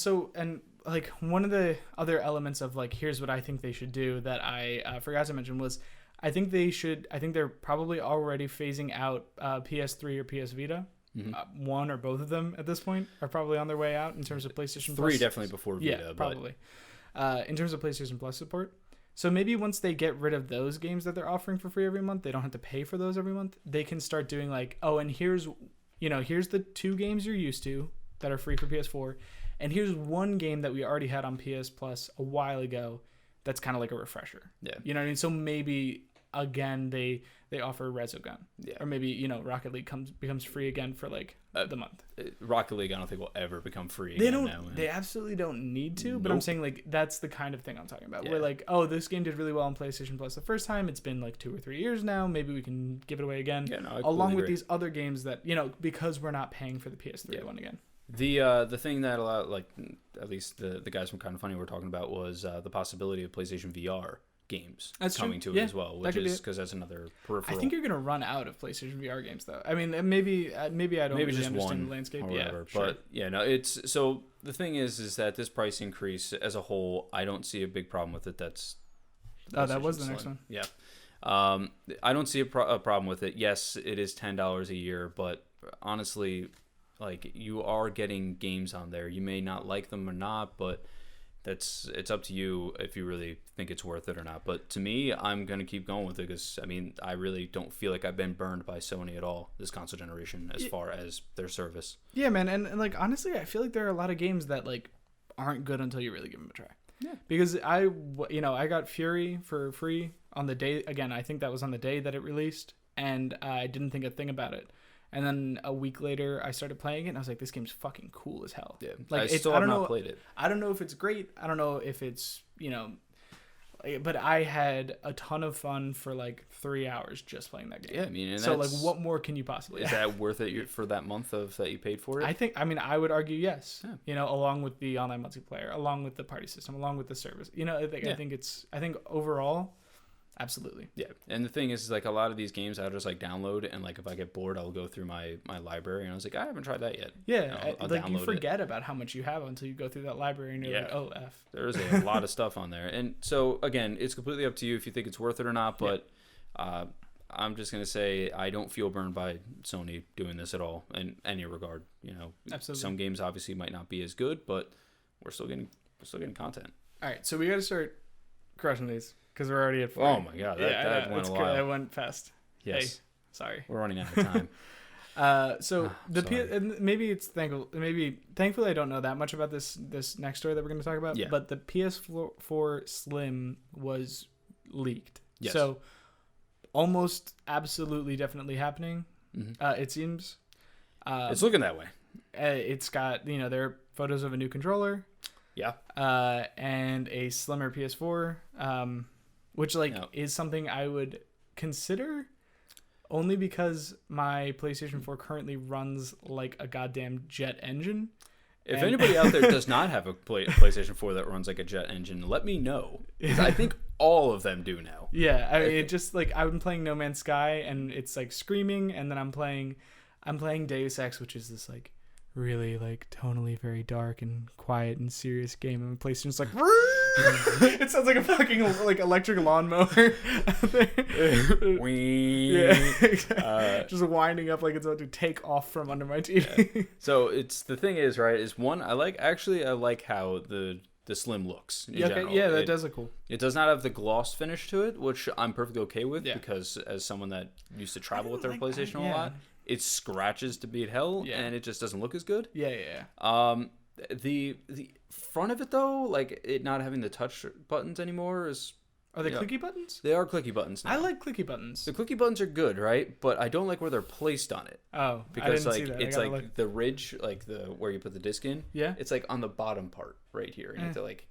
like one of the other elements of like here's what I think they should do that I forgot to mention was. I think they're probably already phasing out PS3 or PS Vita. Mm-hmm. One or both of them at this point are probably on their way out in terms of PlayStation 3 Plus. Definitely before Vita. Yeah, probably. In terms of PlayStation Plus support. So maybe once they get rid of those games that they're offering for free every month, they don't have to pay for those every month. They can start doing like, oh, and here's the 2 games you're used to that are free for PS4. And here's one game that we already had on PS Plus a while ago that's kind of like a refresher. Yeah. You know what I mean? So maybe... Again, they offer Resogun, or maybe Rocket League becomes free again for like the month. Rocket League, I don't think will ever become free. They don't. They absolutely don't need to. But I'm saying like that's the kind of thing I'm talking about. Where like, oh, this game did really well on PlayStation Plus the first time. It's been like 2 or 3 years now. Maybe we can give it away again. Yeah, no, along with these other games that because we're not paying for the PS3 one again. The thing that at least the guys from Kind of Funny were talking about was the possibility of PlayStation VR. Games coming to it as well, which is because that's another peripheral. I think you're going to run out of PlayStation VR games, though. I mean, maybe I don't really just understand the landscape. Or whatever. But it's so the thing is that this price increase as a whole, I don't see a big problem with it. That was the next one. Yeah, I don't see a problem with it. Yes, it is $10 a year, but honestly, like you are getting games on there. You may not like them or not, but it's up to you if you really think it's worth it or not. But to me, I'm going to keep going with it because, I mean, I really don't feel like I've been burned by Sony at all this console generation as far as their service. Yeah, man. And like, honestly, I feel like there are a lot of games that like aren't good until you really give them a try. Yeah. Because I got Fury for free on the day. Again, I think that was on the day that it released. And I didn't think a thing about it. And then a week later, I started playing it, and I was like, "This game's fucking cool as hell." Yeah, like I still have not played it. I don't know if it's great. I don't know if it's but I had a ton of fun for like 3 hours just playing that game. Yeah, I mean, so like, what more can you possibly? Is that worth it for that month that you paid for it? I would argue yes. Yeah. Along with the online multiplayer, along with the party system, along with the service. I think overall. Absolutely. Yeah. And the thing is like a lot of these games I'll just like download and like if I get bored I'll go through my library and I was like I haven't tried that yet. Yeah. I'll like you forget about how much you have until you go through that library and you're like, oh F. There's a lot of stuff on there. And so again, it's completely up to you if you think it's worth it or not, but I'm just going to say I don't feel burned by Sony doing this at all in any regard. Absolutely. Some games obviously might not be as good, but we're still getting content. All right. So we got to start crushing these. Because we're already at 4. Oh my god, that went a while. That went fast. Yes. Hey, sorry. We're running out of time. And maybe it's thankfully I don't know that much about this next story that we're going to talk about. Yeah. But the PS4 Slim was leaked. Yes. So almost absolutely definitely happening. Mm-hmm. It seems. It's looking that way. It's got there are photos of a new controller. Yeah. And a slimmer PS4. Which is something I would consider only because my PlayStation 4 currently runs like a goddamn jet engine. If anybody out there does not have a PlayStation 4 that runs like a jet engine, let me know. Because I think all of them do now. Yeah, I mean, it just like I've been playing No Man's Sky and it's like screaming, and then I'm playing Deus Ex, which is this like really like tonally very dark and quiet and serious game, and PlayStation's like it sounds like a fucking like electric lawnmower. Yeah, just winding up like it's about to take off from under my TV. Yeah. So it's the thing is, right, is one, I like how the Slim looks in general. Yeah, that does look cool. It does not have the gloss finish to it, which I'm perfectly okay with, yeah. because as someone that used to travel with their PlayStation a lot, it scratches to beat hell, and it just doesn't look as good. Yeah. The front of it though, like it not having the touch buttons anymore is. Are they clicky buttons? They are clicky buttons now. I like clicky buttons. The clicky buttons are good, right? But I don't like where they're placed on it. Oh, because I didn't see that. It's like the ridge, like the where you put the disc in. Yeah. It's like on the bottom part right here. You have to like.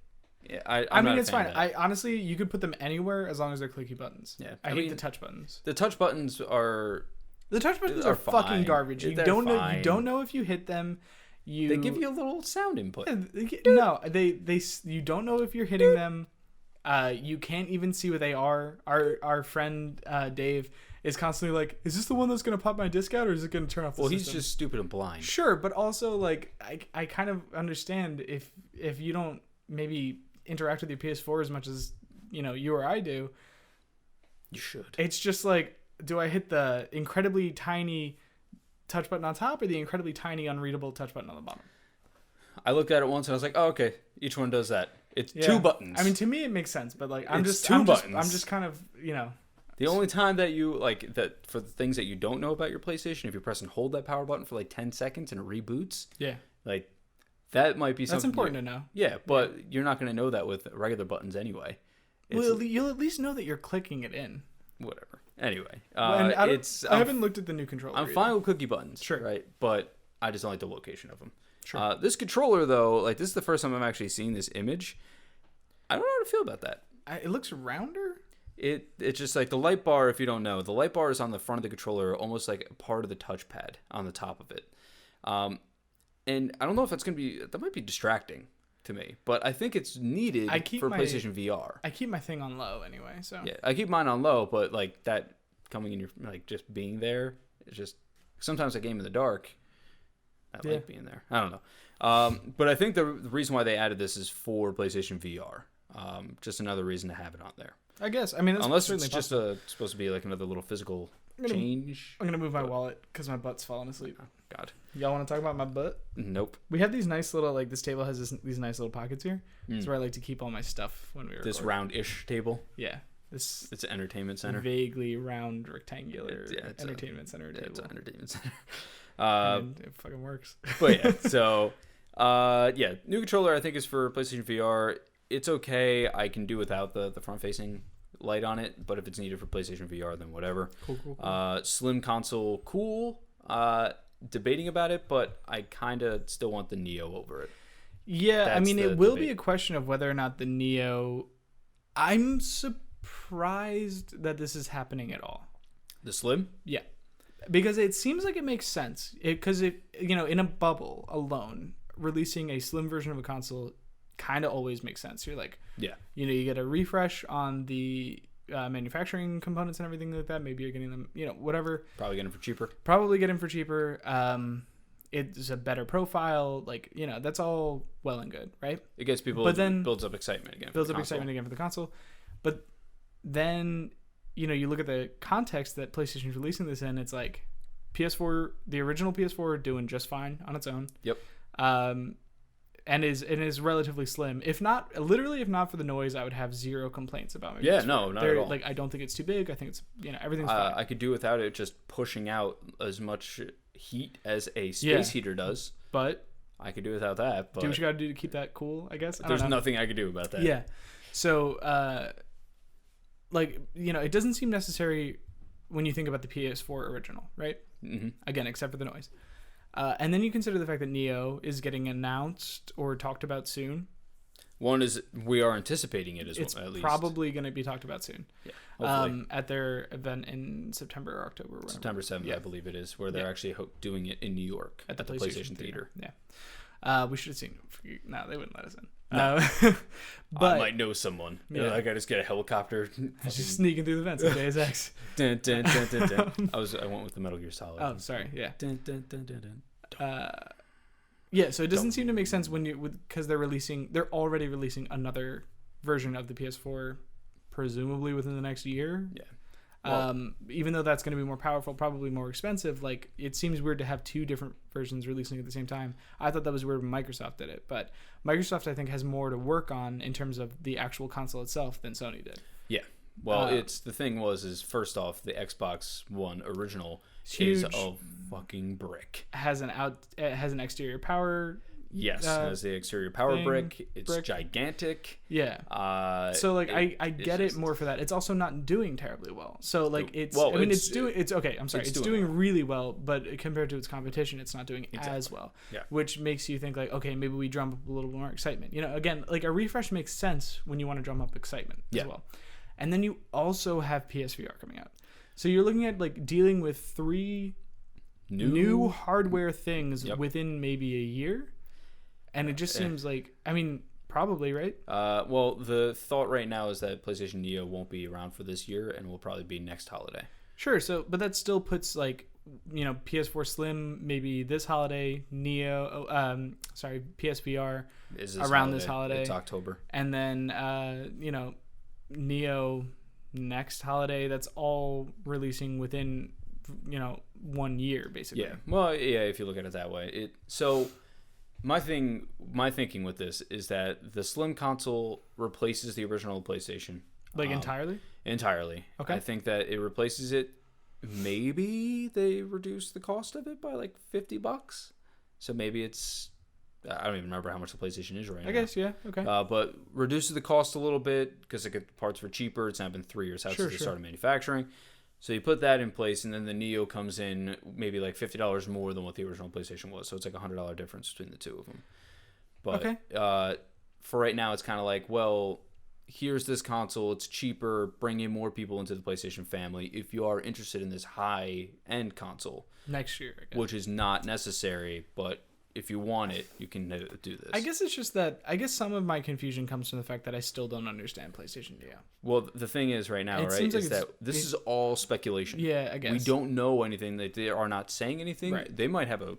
Yeah, I mean, it's fine. I honestly, you could put them anywhere as long as they're clicky buttons. Yeah, I hate the touch buttons. The touch buttons are. The touch buttons are fucking garbage. You don't know. You don't know if you hit them. They give you a little sound input. No, you don't know if you're hitting them. You can't even see what they are. Our friend Dave is constantly like, "Is this the one that's gonna pop my disc out, or is it gonna turn off the system?" He's just stupid and blind. Sure, but also like I kind of understand if you don't maybe interact with your PS4 as much as you or I do. You should. It's just like, do I hit the incredibly tiny touch button on top or the incredibly tiny unreadable touch button on the bottom? I looked at it once and I was like, oh, okay, each one does that. It's 2 buttons. I mean, to me it makes sense, but like I'm just kind of The only time that you like that for the things that you don't know about your PlayStation, if you press and hold that power button for like 10 seconds and it reboots, like that might be something that's important to know. Yeah, but you're not going to know that with regular buttons anyway. Well, you'll at least know that you're clicking it in. Whatever. Anyway, I haven't looked at the new controller. I'm fine with cookie buttons, sure, right? But I just don't like the location of them. Sure. This controller, though, like this is the first time I'm actually seeing this image. I don't know how to feel about that. It looks rounder. It's just like the light bar. If you don't know, the light bar is on the front of the controller, almost like part of the touchpad on the top of it. And I don't know if that might be distracting to me, but I think it's needed for PlayStation VR. I keep my thing on low anyway, so yeah, I keep mine on low, but like that coming in your like just being there, it's just sometimes I game in the dark. I like being there. I don't know, but I think the reason why they added this is for PlayStation VR. Just another reason to have it on there. I guess. I mean, that's unless it's just supposed to be like another little physical change. I'm gonna move my wallet because my butt's falling asleep. Oh, God. Y'all want to talk about my butt? Nope. We have these nice little this table has these nice little pockets here. That's where I like to keep all my stuff when we record. This round-ish table. Yeah. It's an entertainment center. Vaguely round rectangular entertainment center table. It's an entertainment center. It fucking works. But yeah, so new controller I think is for PlayStation VR. It's okay. I can do without the front-facing light on it, but if it's needed for PlayStation VR, then whatever. Cool. Slim console, cool. Debating about it, but I kind of still want the Neo over it. Yeah, I mean, it will be a question of whether or not the Neo. I'm surprised that this is happening at all. The Slim? Yeah, because it seems like it makes sense. Because in a bubble alone, releasing a slim version of a console kind of always makes sense. You're like, you get a refresh on the manufacturing components and everything like that. Maybe you're getting them, whatever. Probably get them for cheaper. It's a better profile. Like, that's all well and good, right? It gets people, but then builds up excitement again. For the console. But then, you look at the context that PlayStation's releasing this in, it's like PS4, the original PS4 doing just fine on its own. Yep. And is relatively slim. If not for the noise, I would have zero complaints about my PS4. Yeah, no, not at all. Like, I don't think it's too big. I think it's everything's fine. I could do without it just pushing out as much heat as a space heater does. But I could do without that. But do what you got to do to keep that cool, I guess. There's nothing I could do about that. Yeah. So, it doesn't seem necessary when you think about the PS4 original, right? Mm-hmm. Again, except for the noise. And then you consider the fact that Neo is getting announced or talked about soon. One is we are anticipating it as it's well, at least. probably going to be talked about soon. Yeah, hopefully. At their event in September or October. Whatever. September 7th, I believe it is, where they're actually doing it in New York at the PlayStation Theater. Yeah. We should have seen it. No, they wouldn't let us in. No. But I might know someone. Yeah. Like I just get a helicopter. Just sneaking through the vents of Deus Ex. Dun, dun, dun, dun, dun. I went with the Metal Gear Solid. Oh, sorry. Yeah. Dun, dun, dun, dun, dun. Yeah, so it doesn't seem to make sense because they're already releasing another version of the PS4, presumably within the next year. Yeah. Well, even though that's going to be more powerful, probably more expensive, like it seems weird to have two different versions releasing at the same time. I thought that was weird when Microsoft did it, but Microsoft I think has more to work on in terms of the actual console itself than Sony did. Yeah. Well, the thing is first off, the Xbox One original huge, is a fucking brick. It has an exterior power. Yes, it has the exterior power brick. It's gigantic. Yeah. So like I get it more for that. It's also not doing terribly well. So like it's okay. I'm sorry. It's doing really well, but compared to its competition, it's not doing as well. Yeah. Which makes you think like, okay, maybe we drum up a little more excitement. You know, again, like a refresh makes sense when you want to drum up excitement as well. And then you also have PSVR coming out. So you're looking at like dealing with 3 new hardware things within maybe a year. And it just seems like, I mean, probably, right? Well, the thought right now is that PlayStation Neo won't be around for this year and will probably be next holiday. Sure. So, but that still puts like, you know, PS4 Slim maybe this holiday, PSVR is around this holiday. It's October. And then, you know, Neo next holiday. That's all releasing within, you know, 1 year basically. Yeah. Well, yeah, if you look at it that way. My thinking with this is that the Slim console replaces the original PlayStation. Like entirely? Entirely. Okay. I think that it replaces it. Maybe they reduce the cost of it by like $50. So maybe it's, I don't even remember how much the PlayStation is right now. I guess, yeah. Okay. But reduces the cost a little bit because they get the parts for cheaper. It's now been 3 years since they started manufacturing. So you put that in place, and then the Neo comes in maybe like $50 more than what the original PlayStation was. So it's like $100 difference between the two of them. But for right now, it's kind of like, well, here's this console. It's cheaper. Bring in more people into the PlayStation family. If you are interested in this high-end console. Next year, I guess. Which is not necessary, but if you want it, you can do this. I guess it's just that, some of my confusion comes from the fact that I still don't understand PlayStation Neo. Well, the thing is right now, right, is that this is all speculation. Yeah, I guess. We don't know anything. They are not saying anything. Right. They might have a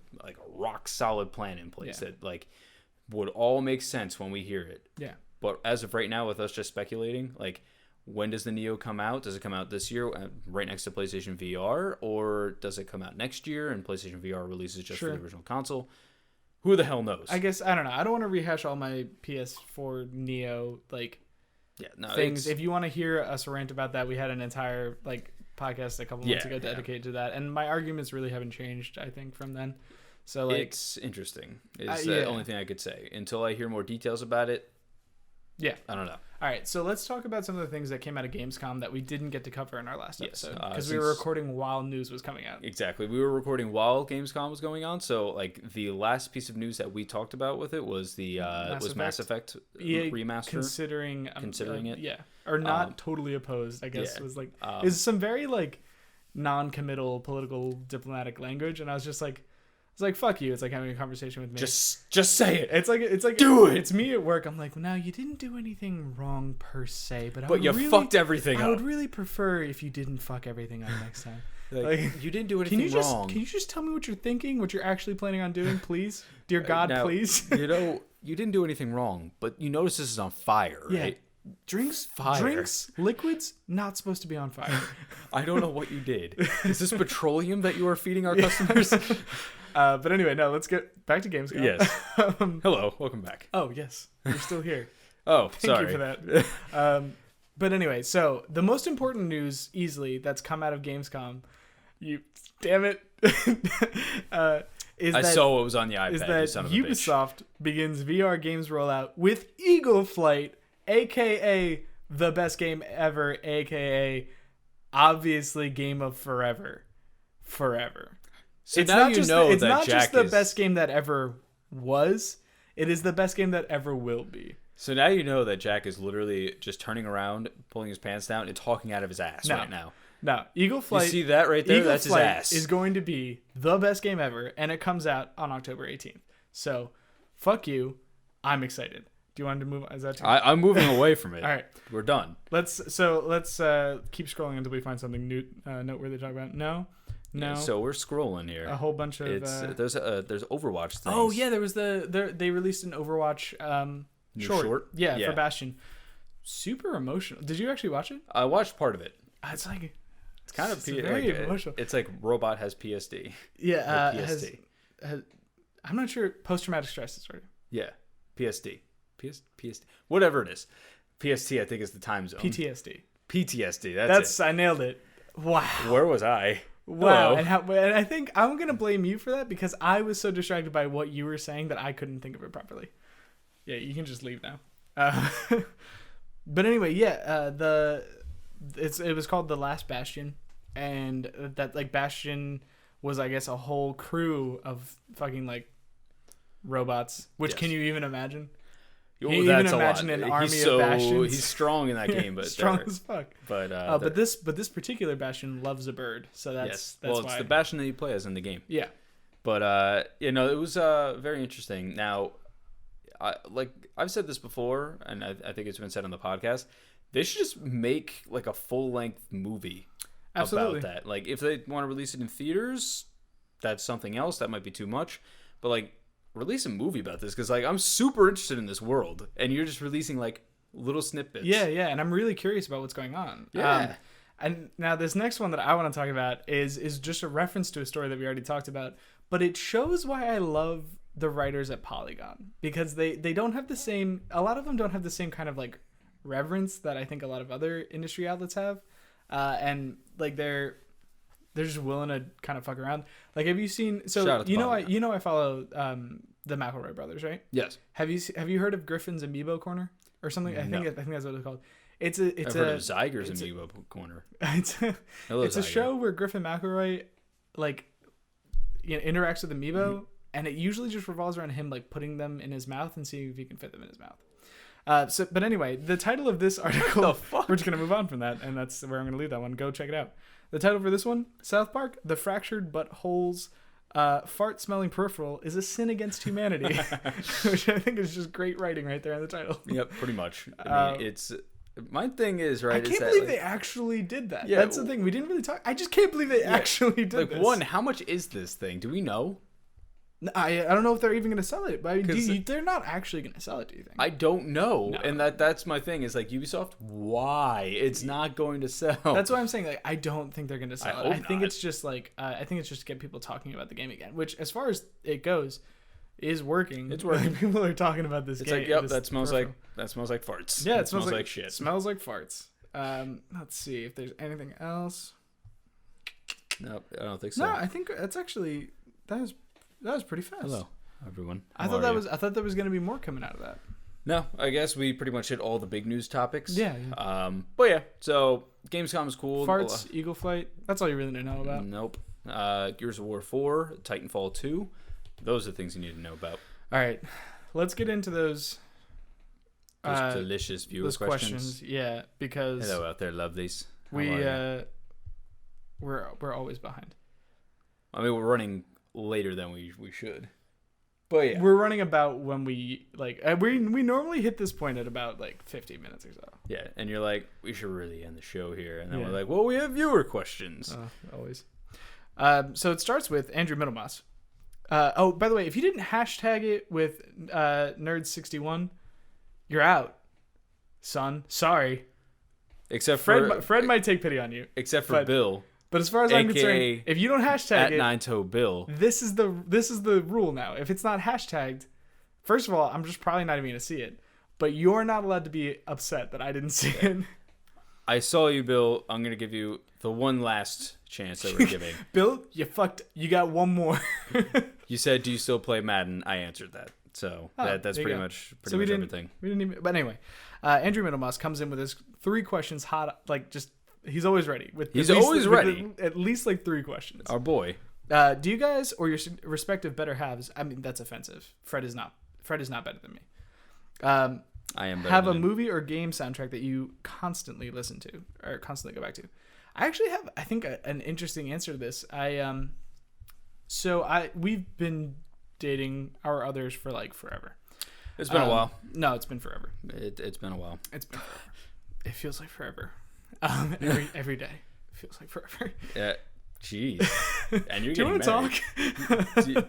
rock solid plan in place that like would all make sense when we hear it. Yeah. But as of right now, with us just speculating, like, when does the Neo come out? Does it come out this year right next to PlayStation VR? Or does it come out next year and PlayStation VR releases just for the original console? Who the hell knows? I guess, I don't know. I don't want to rehash all my PS4 Neo, things. If you want to hear us rant about that, we had an entire, podcast a couple months ago dedicated to that. And my arguments really haven't changed, I think, from then. So, it's interesting. It's the only thing I could say. Until I hear more details about it, I don't know. All right, so let's talk about some of the things that came out of Gamescom that we didn't get to cover in our last episode because we were recording while news was coming out. Exactly. We were recording while Gamescom was going on, so the last piece of news that we talked about with it was the Mass Effect remaster. Considering it. Yeah. Or not totally opposed, I guess. It was is some very non-committal political diplomatic language, and I was just like, it's like, fuck you. It's like having a conversation with me. Just say it. It's like do it. It's me at work. I'm like, well, now you didn't do anything wrong per se, but you fucked everything up. I would really prefer if you didn't fuck everything up next time. You didn't do anything wrong. Can you just tell me what you're thinking, what you're actually planning on doing, please? Dear God, now, please. You didn't do anything wrong, but you notice this is on fire, right? Drinks, liquids, not supposed to be on fire. I don't know what you did. Is this petroleum that you are feeding our customers? But anyway, no, let's get back to Gamescom. Yes. Hello, welcome back. Oh, yes. You're still here. Sorry. Thank you for that. But anyway, so the most important news easily that's come out of Gamescom, damn it, I saw what was on the iPad. Is that Ubisoft begins VR games rollout with Eagle Flight, a.k.a. the best game ever, a.k.a. obviously game of forever. So it's now it's not just the best game that ever was. It is the best game that ever will be. So now you know that Jack is literally just turning around, pulling his pants down, and talking out of his ass right now. No, Eagle Flight. You see that right there? That's his ass. Is going to be the best game ever, and it comes out on October 18th. So, fuck you. I'm excited. Do you want to move? Is that I'm moving away from it. All right, we're done. Let's keep scrolling until we find something new, noteworthy to talk about. No. Yeah, so we're scrolling here. A whole bunch of. There's Overwatch things. Oh yeah, there was they released an Overwatch short. Yeah, for Bastion. Super emotional. Did you actually watch it? I watched part of it. It's like. It's kind of very emotional. It's like robot has PSD. Yeah, I'm not sure. Post-traumatic stress disorder. Yeah, PSD. PSD. Whatever it is. PST, I think, is the time zone. PTSD. That's it. I nailed it. Wow. Where was I? Wow. And I think I'm going to blame you for that because I was so distracted by what you were saying that I couldn't think of it properly. Yeah, you can just leave now. But anyway, yeah, it was called The Last Bastion, and that like Bastion was, I guess, a whole crew of fucking like robots. Which can you even imagine? Can you even imagine an army of Bastions? He's strong in that game, but strong as fuck. But this particular Bastion loves a bird, so that's why. It's the Bastion that you play as in the game. Yeah. But it was very interesting. Now, I've said this before, and I think it's been said on the podcast. They should just make like a full-length movie about that. Like, if they want to release it in theaters, that's something else. That might be too much. But like, release a movie about this because like I'm super interested in this world, and you're just releasing like little snippets. Yeah, and I'm really curious about what's going on. Yeah. And now this next one that I want to talk about is just a reference to a story that we already talked about, but it shows why I love the writers at Polygon, because they don't have the same. A lot of them don't have the same kind of like reverence that I think a lot of other industry outlets have, and like they're just willing to kind of fuck around. Like, have you seen? So I follow the McElroy brothers, right? Yes. Have you heard of Griffin's Amiibo Corner or something? I think that's what it's called. I've heard of Zyger's Amiibo Corner. It's a show where Griffin McElroy like interacts with Amiibo, and it usually just revolves around him like putting them in his mouth and seeing if he can fit them in his mouth. But anyway, the title of this article, we're just gonna move on from that, and that's where I'm gonna leave that one. Go check it out. The title for this one, South Park: The Fractured Butthole's Fart-Smelling Peripheral is a Sin Against Humanity, which I think is just great writing right there in the title. Yep, pretty much. I mean, it's my thing is right. I can't believe they actually did that. Yeah, that's the thing. We didn't really talk. I just can't believe they actually did this. One, how much is this thing? Do we know? I don't know if they're even going to sell it, but they're not actually going to sell it, do you think? I don't know. No. And that's my thing is like Ubisoft, why? It's not going to sell. That's why I'm saying like I don't think they're going to sell it. I think not. It's just like I think it's just to get people talking about the game again, which as far as it goes is working. It's working. People are talking about this game. It's like, yep, that smells like farts. Yeah, it smells like shit. Smells like farts. Let's see if there's anything else. Nope, I don't think so. No, I think that's actually that was pretty fast. Hello, everyone. I thought there was going to be more coming out of that. No, I guess we pretty much hit all the big news topics. Yeah. But yeah, so Gamescom is cool. Farts, Eagle Flight. That's all you really need to know about. Nope. Gears of War 4, Titanfall 2. Those are the things you need to know about. All right, let's get into those delicious viewer questions. Yeah, because hello out there, lovelies. We're always behind. I mean, we're running later than we should, but yeah, we're running about when we like we normally hit this point at about like 15 minutes or so. Yeah, and you're like, we should really end the show here, and then we're like, well, we have viewer questions. Always. So it starts with Andrew Middlemas. By the way, if you didn't hashtag it with Knerds61, you're out, son. Sorry. Except Fred might take pity on you. Except for Bill. But as far as I'm concerned, if you don't hashtag it, @9toe Bill, this is the rule now. If it's not hashtagged, first of all, I'm just probably not even gonna see it. But you're not allowed to be upset that I didn't see it. I saw you, Bill. I'm gonna give you the one last chance that we're giving. Bill, you fucked. You got one more. You said, "Do you still play Madden?" I answered that. So that's pretty much everything. We didn't even. But anyway, Andrew Middlemas comes in with his 3 questions hot, like just. He's always ready. He's always ready. At least like 3 questions. Our boy. Do you guys or your respective better halves? I mean, that's offensive. Fred is not better than me. I am have a movie or game soundtrack that you constantly listen to or constantly go back to? I actually have, I think, an interesting answer to this. We've been dating our others for like forever. It's been a while. No, it's been forever. It's been a while. It's been forever. It feels like forever. Every day feels like forever. Yeah. Jeez. And you're do you want to talk?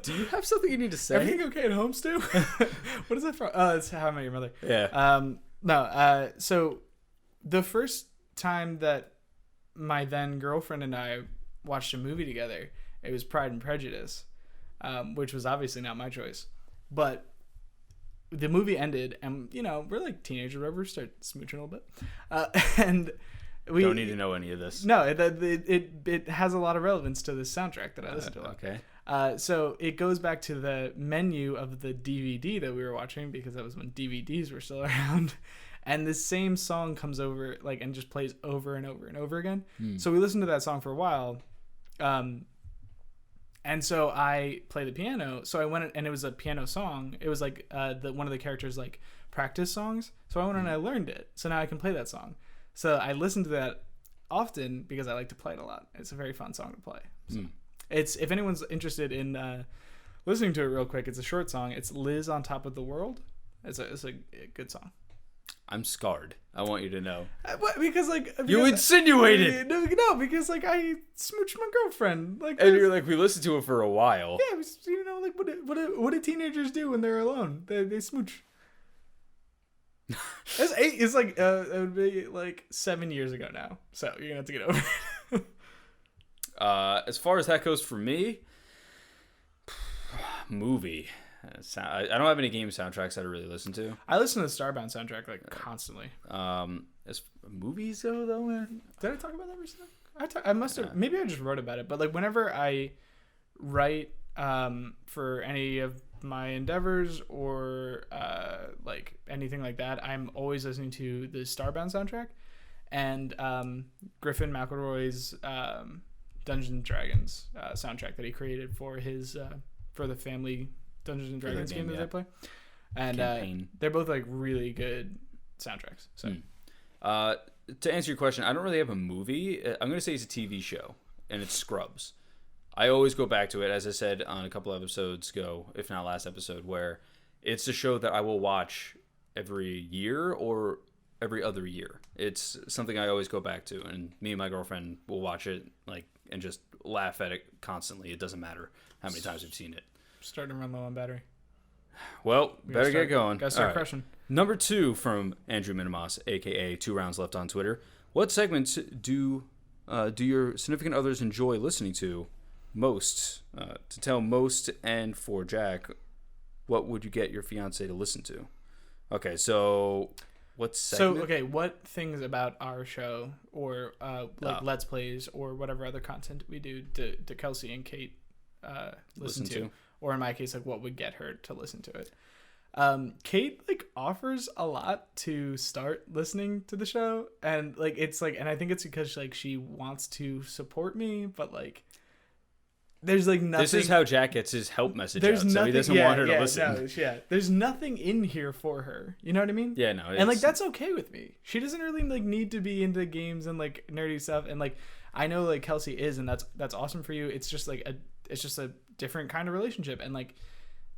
do you have something you need to say? Everything okay at home, Stu? What is that from? Oh, it's How I Met Your Mother. Yeah. So the first time that my then girlfriend and I watched a movie together, it was Pride and Prejudice, which was obviously not my choice. But the movie ended, and, you know, we're like teenagers or whatever, start smooching a little bit. And we don't need to know any of this. No, it has a lot of relevance to the soundtrack that I listen to a lot. Okay. So it goes back to the menu of the DVD that we were watching, because that was when DVDs were still around. And this same song comes over and just plays over and over and over again. So we listened to that song for a while. And so I play the piano. So I went, and it was a piano song. It was like one of the characters' like practice songs. So I went and I learned it. So now I can play that song. So I listen to that often because I like to play it a lot. It's a very fun song to play. So it's, if anyone's interested in listening to it real quick, it's a short song. It's Liz on Top of the World. It's a good song. I'm scarred. I want you to know. What? Because you insinuated. No, because I smooched my girlfriend. And you're like, we listened to it for a while. Yeah, it was, what do teenagers do when they're alone? They smooch. It's like it would be like 7 years ago now, so you're gonna have to get over it. As far as that goes for me, movie. I don't have any game soundtracks that I really listen to. I listen to the Starbound soundtrack constantly. As movies though, man. Did I talk about that recently? I must have. Maybe I just wrote about it. But whenever I write for any of my endeavors or anything like that, I'm always listening to the Starbound soundtrack and Griffin McElroy's Dungeons and Dragons soundtrack that he created for his for the family Dungeons and Dragons game that they play. And they're both really good soundtracks. So to answer your question, I don't really have a movie. I'm going to say it's a TV show, and it's Scrubs. I always go back to it, as I said on a couple episodes ago, if not last episode, where it's a show that I will watch every year or every other year. It's something I always go back to, and me and my girlfriend will watch it and just laugh at it constantly. It doesn't matter how many times we've seen it. Starting to run low on battery. Well, better get going. Gotta start crushing. Number 2 from Andrew Minimas, aka 2 Rounds Left on Twitter. What segments do your significant others enjoy listening to most? To tell most and for Jack, what would you get your fiance to listen to? Okay, so what segment? So, okay, what things about our show or Let's Plays or whatever other content we do to Kelsey and Kate listen to? Or in my case, what would get her to listen to it? Kate offers a lot to start listening to the show, and and I think it's because she wants to support me, but there's nothing. This is how Jack gets his help message out, so he doesn't want her to listen. No, there's nothing in here for her. You know what I mean? Yeah, no. And that's okay with me. She doesn't really need to be into games and nerdy stuff. And I know Kelsey is, and that's awesome for you. It's just it's just a different kind of relationship, and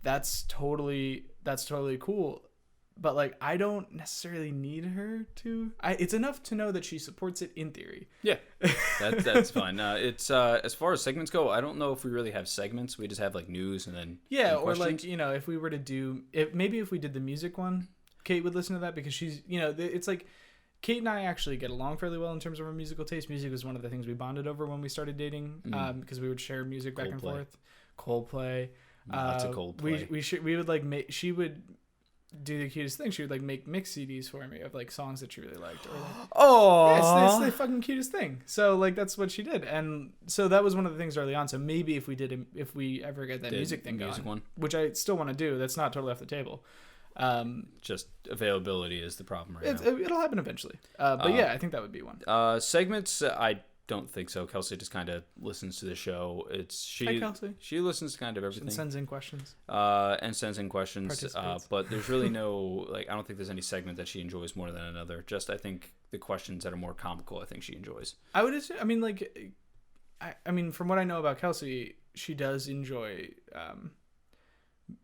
that's totally cool. But I don't necessarily need her to. It's enough to know that she supports it in theory. Yeah, that's fine. It's as far as segments go, I don't know if we really have segments. We just have news and then or if we were to do if we did the music one, Kate would listen to that because she's it's Kate and I actually get along fairly well in terms of our musical taste. Music was one of the things we bonded over when we started dating, because we would share music back and forth. Coldplay. Lots of Coldplay. We would she would do the cutest thing. She would make mix CDs for me of songs that she really liked. Or yeah, it's the fucking cutest thing. So that's what she did, and so that was one of the things early on. So maybe if we ever get that music thing going, which I still want to do, that's not totally off the table. Just availability is the problem right now. It'll happen eventually. But yeah, I think that would be one. Segments, I don't think so. Kelsey just kind of listens to the show. Hi, Kelsey. She listens to kind of everything. And sends in questions. But there's really no, like, I don't think there's any segment that she enjoys more than another. Just, I think the questions that are more comical, I think she enjoys. I would assume, I mean, like, I mean, from what I know about Kelsey, she does enjoy,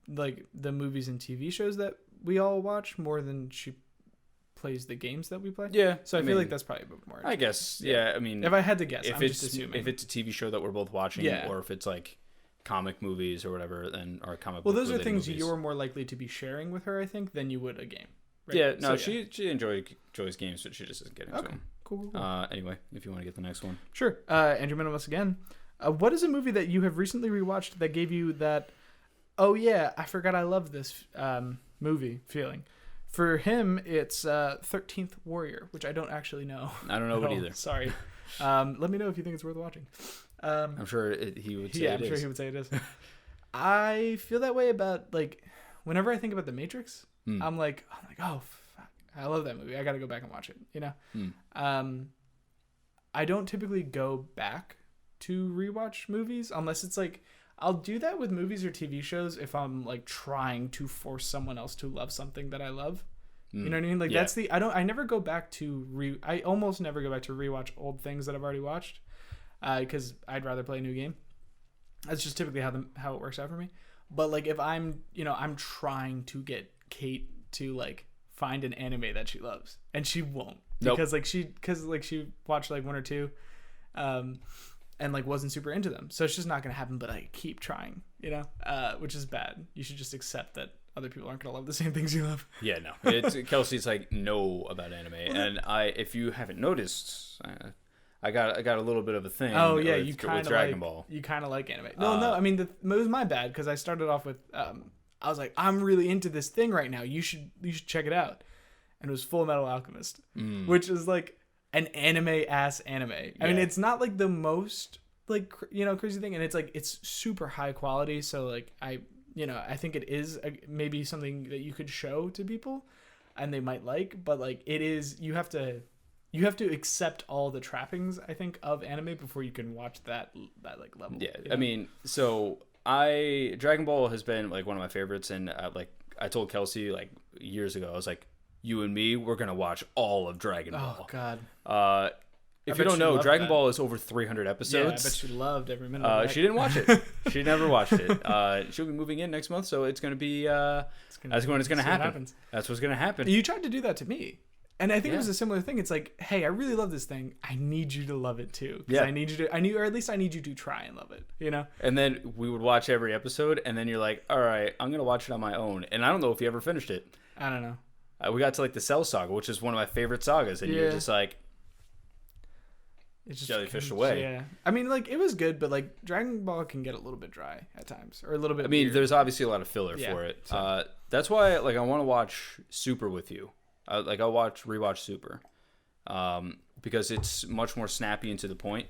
like, the movies and TV shows that we all watch more than she plays the games that we play. Yeah. So I feel like that's probably a bit more. I guess. Yeah. I mean, if I had to guess, I'm just assuming. If it's a TV show that we're both watching, or if it's like comic movies or whatever, then or comic. Well, those are things you're more likely to be sharing with her, I think, than you would a game. Right? Yeah. No, she enjoys games, but she just isn't getting to them. Cool. Anyway, if you want to get the next one. Sure. Andrew Minimus again. What is a movie that you have recently rewatched that gave you that? Oh yeah, I forgot I love this movie feeling. For him, it's 13th Warrior, which I don't actually know. I don't know it either. Sorry. Let me know if you think it's worth watching. I'm sure he would say it is. Yeah, I'm sure he would say it is. I feel that way about, like, whenever I think about The Matrix, I'm like, oh, fuck. I love that movie. I got to go back and watch it, you know? I don't typically go back to rewatch movies unless it's like, I'll do that with movies or TV shows if I'm like trying to force someone else to love something that I love. You know what I mean? Like that's I never go back to I almost never go back to rewatch old things that I've already watched because I'd rather play a new game. That's just typically how it works out for me. But like if I'm trying to get Kate to like find an anime that she loves and she won't because she watched like one or two. And like wasn't super into them, so it's just not gonna happen. But I keep trying, you know, which is bad. You should just accept that other people aren't gonna love the same things you love. Yeah, no. It's Kelsey's like no about anime, and if you haven't noticed, I got a little bit of a thing. Oh yeah, with Dragon Ball. You kind of like anime. No. I mean, it was my bad because I started off with I was like, I'm really into this thing right now. You should check it out, and it was Full Metal Alchemist, which is like an anime-ass anime. I mean, it's not like the most like crazy thing, and it's like it's super high quality. So like I think it is maybe something that you could show to people, and they might like. But like it is, you have to accept all the trappings, I think, of anime before you can watch that like level. Yeah, I mean, so Dragon Ball has been like one of my favorites, and like I told Kelsey like years ago, I was like, you and me, we're gonna watch all of Dragon Ball. Oh God. If you don't know, Dragon Ball is over 300 episodes. Yeah, I bet she loved every minute of that. She didn't watch it. She never watched it. She'll be moving in next month, so it's gonna be that's when it's gonna happen. That's what's gonna happen. You tried to do that to me. And I think it was a similar thing. It's like, hey, I really love this thing. I need you to love it too. Yeah. I need you to, or at least I need you to try and love it, you know? And then we would watch every episode, and then you're like, all right, I'm going to watch it on my own. And I don't know if you ever finished it. I don't know. We got to like the Cell Saga, which is one of my favorite sagas. And you're just like, it's just jellyfish away. Yeah. I mean, like, it was good, but like Dragon Ball can get a little bit dry at times, or a little bit weird. There's obviously a lot of filler for it. So. That's why like I want to watch Super with you. I'll rewatch Super. Because it's much more snappy and to the point.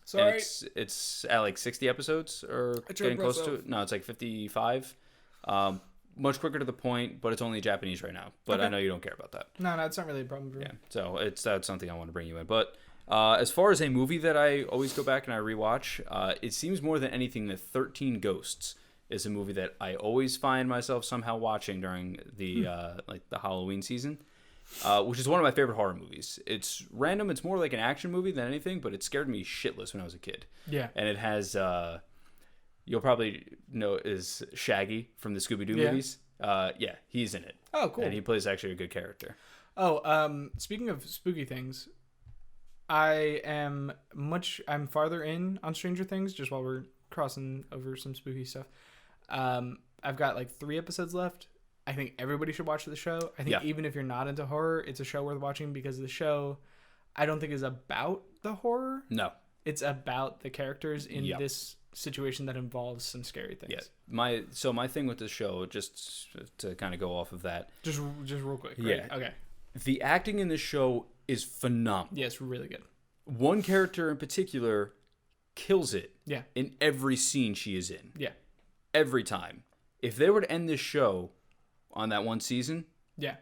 Sorry. It's at like 60 episodes or getting close to it. No, it's like 55. Much quicker to the point, but it's only Japanese right now. But I know you don't care about that. No, it's not really a problem for me. Yeah, so that's something I want to bring you in. But as far as a movie that I always go back and I rewatch, it seems more than anything that 13 Ghosts is a movie that I always find myself somehow watching during the the Halloween season. Which is one of my favorite horror movies. It's random. It's more like an action movie than anything, but it scared me shitless when I was a kid. Yeah. And it has, you'll probably know, is Shaggy from the Scooby-Doo movies. Yeah, he's in it. Oh, cool. And he plays actually a good character. Oh, speaking of spooky things, I'm farther in on Stranger Things, just while we're crossing over some spooky stuff. I've got like 3 episodes left. I think everybody should watch the show. I think even if you're not into horror, it's a show worth watching because the show, I don't think is about the horror. No. It's about the characters in this situation that involves some scary things. Yeah. My thing with the show, just to kind of go off of that. Just real quick. Right? Yeah. Okay. The acting in this show is phenomenal. Yeah, it's really good. One character in particular kills it. Yeah. In every scene she is in. Yeah. Every time. If they were to end this show on that one season, yeah,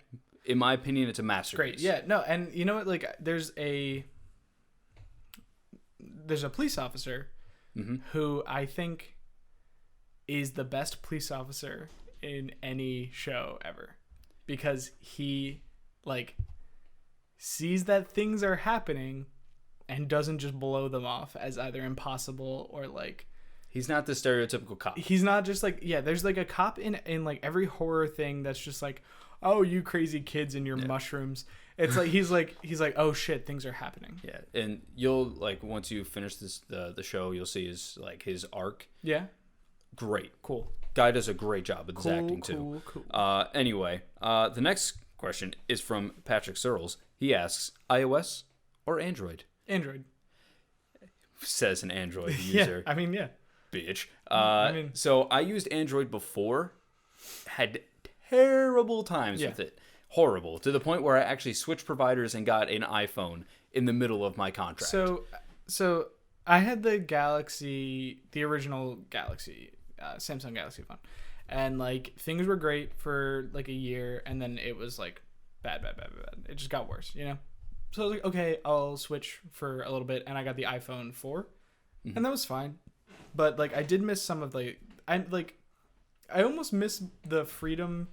in my opinion, it's a masterpiece. Great. Yeah, no, and you know what, like there's a there's a police officer who I think is the best police officer in any show ever, because he like sees that things are happening and doesn't just blow them off as either impossible or like. He's not the stereotypical cop. He's not just like, yeah, there's like a cop in like every horror thing that's just like, oh, you crazy kids and your mushrooms. It's like he's like, oh shit, things are happening. Yeah, and you'll like once you finish the show, you'll see his arc. Yeah. Great. Cool. Guy does a great job with his acting too. Cool. Anyway, the next question is from Patrick Searles. He asks, iOS or Android? Android. Says an Android user. Yeah, I mean, yeah. Bitch. So I used Android before, had terrible times with it. Horrible. To the point where I actually switched providers and got an iPhone in the middle of my contract. So I had the original Galaxy, Samsung Galaxy phone. And like things were great for like a year, and then it was like bad. It just got worse, you know? So I was like, okay, I'll switch for a little bit, and I got the iPhone 4. And that was fine. But like I did miss some of I almost miss the freedom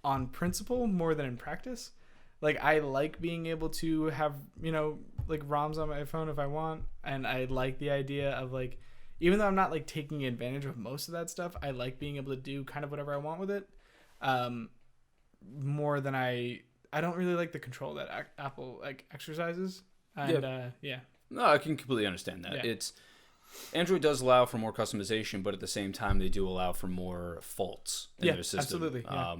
on principle more than in practice. Like I like being able to have, you know, like ROMs on my phone if I want, and I like the idea of like, even though I'm not like taking advantage of most of that stuff, I like being able to do kind of whatever I want with it. More than I don't really like the control that Apple like exercises. And yeah. No, I can completely understand that. Yeah. Android does allow for more customization, but at the same time, they do allow for more faults in their system. Absolutely. Yeah.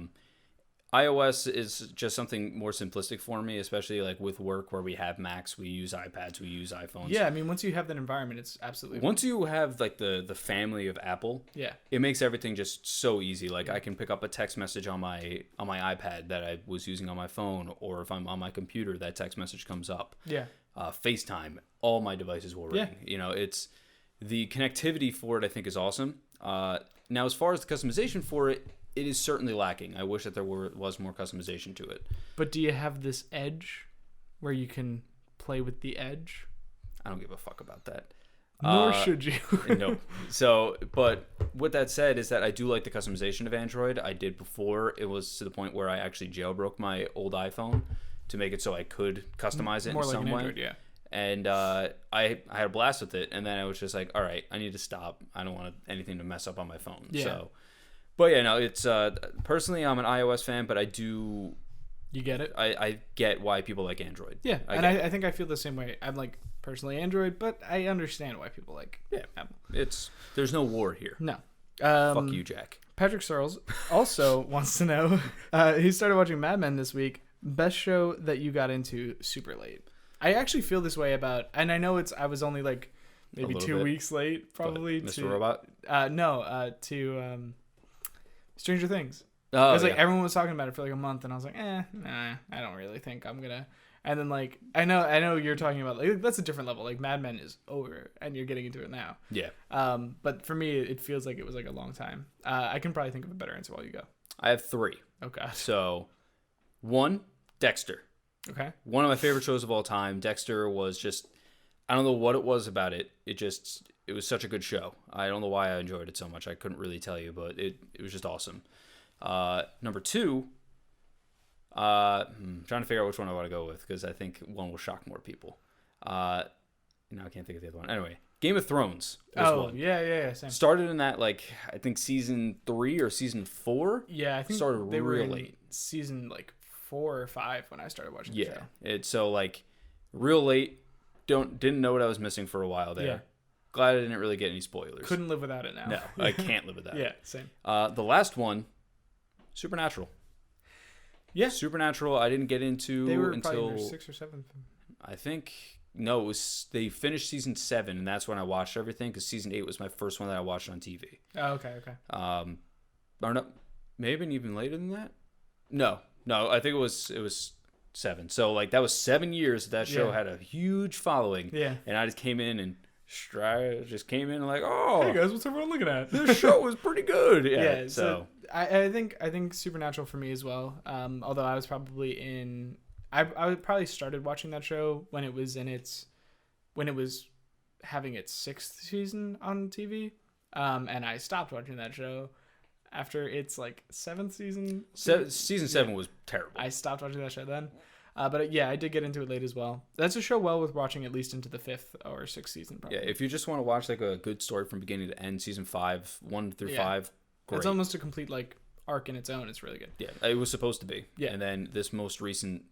iOS is just something more simplistic for me, especially like with work where we have Macs, we use iPads, we use iPhones. Yeah, I mean, once you have that environment, it's absolutely. Once you have like the family of Apple, it makes everything just so easy. Like I can pick up a text message on my iPad that I was using on my phone, or if I'm on my computer, that text message comes up. Yeah. FaceTime, all my devices will ring. Yeah. You know, it's. The connectivity for it, I think, is awesome. Now, as far as the customization for it, it is certainly lacking. I wish that there was more customization to it. But do you have this edge where you can play with the edge? I don't give a fuck about that. Nor should you. No. So, but with that said, is that I do like the customization of Android. I did before. It was to the point where I actually jailbroke my old iPhone to make it so I could customize it more in like some an way. Android, yeah. And I had a blast with it, and then I was just like, all right, I need to stop. I don't want anything to mess up on my phone. Yeah. So, but yeah, no, it's personally I'm an iOS fan, but I do. You get it? I get why people like Android. Yeah, I think I feel the same way. I'm like personally Android, but I understand why people like Apple. There's no war here. No. Fuck you, Jack. Patrick Searles also wants to know. He started watching Mad Men this week. Best show that you got into super late. I actually feel this way about, and I know I was only like maybe 2 weeks late, probably. Mr. Robot? No, to Stranger Things. Oh, I was like, everyone was talking about it for like a month, and I was like, nah, I don't really think I'm gonna. And then like, I know you're talking about like that's a different level. Like Mad Men is over, and you're getting into it now. Yeah. But for me, it feels like it was like a long time. I can probably think of a better answer while you go. I have 3. Oh god. So, 1, Dexter. Okay. One of my favorite shows of all time. Dexter was just, I don't know what it was about it. It was such a good show. I don't know why I enjoyed it so much. I couldn't really tell you, but it was just awesome. Number 2, trying to figure out which one I want to go with because I think one will shock more people. I can't think of the other one. Anyway, Game of Thrones was one. Yeah. Same. Started in that like I think season 3 or season 4. Yeah, I think started they were late. Season like 4 or 5 when I started watching the show. It's so like real late. Didn't know what I was missing for a while there. Yeah. Glad I didn't really get any spoilers. Couldn't live without it now. No, I can't live without it. Yeah, same. The last one, Supernatural. Yeah. Supernatural I didn't get into they were until probably in their 6th or 7th. I think no, it was they finished season 7 and that's when I watched everything because season 8 was my first one that I watched on TV. Oh, okay. Or no, maybe even later than that. No, I think it was 7. So like that was 7 years that show had a huge following. Yeah. And I just came in and like, oh, hey guys, what's everyone looking at? This show was pretty good. Yeah. So I think Supernatural for me as well. Although I was probably I probably started watching that show when it was having its 6th season on TV. And I stopped watching that show after its like 7th season. Season 7 was terrible. I stopped watching that show then. But yeah, I did get into it late as well. That's a show well worth watching at least into the 5th or 6th season. Probably. Yeah, if you just want to watch like a good story from beginning to end, season 5, 1 through 5, great. It's almost a complete like arc in its own. It's really good. Yeah, it was supposed to be. Yeah, and then this most recent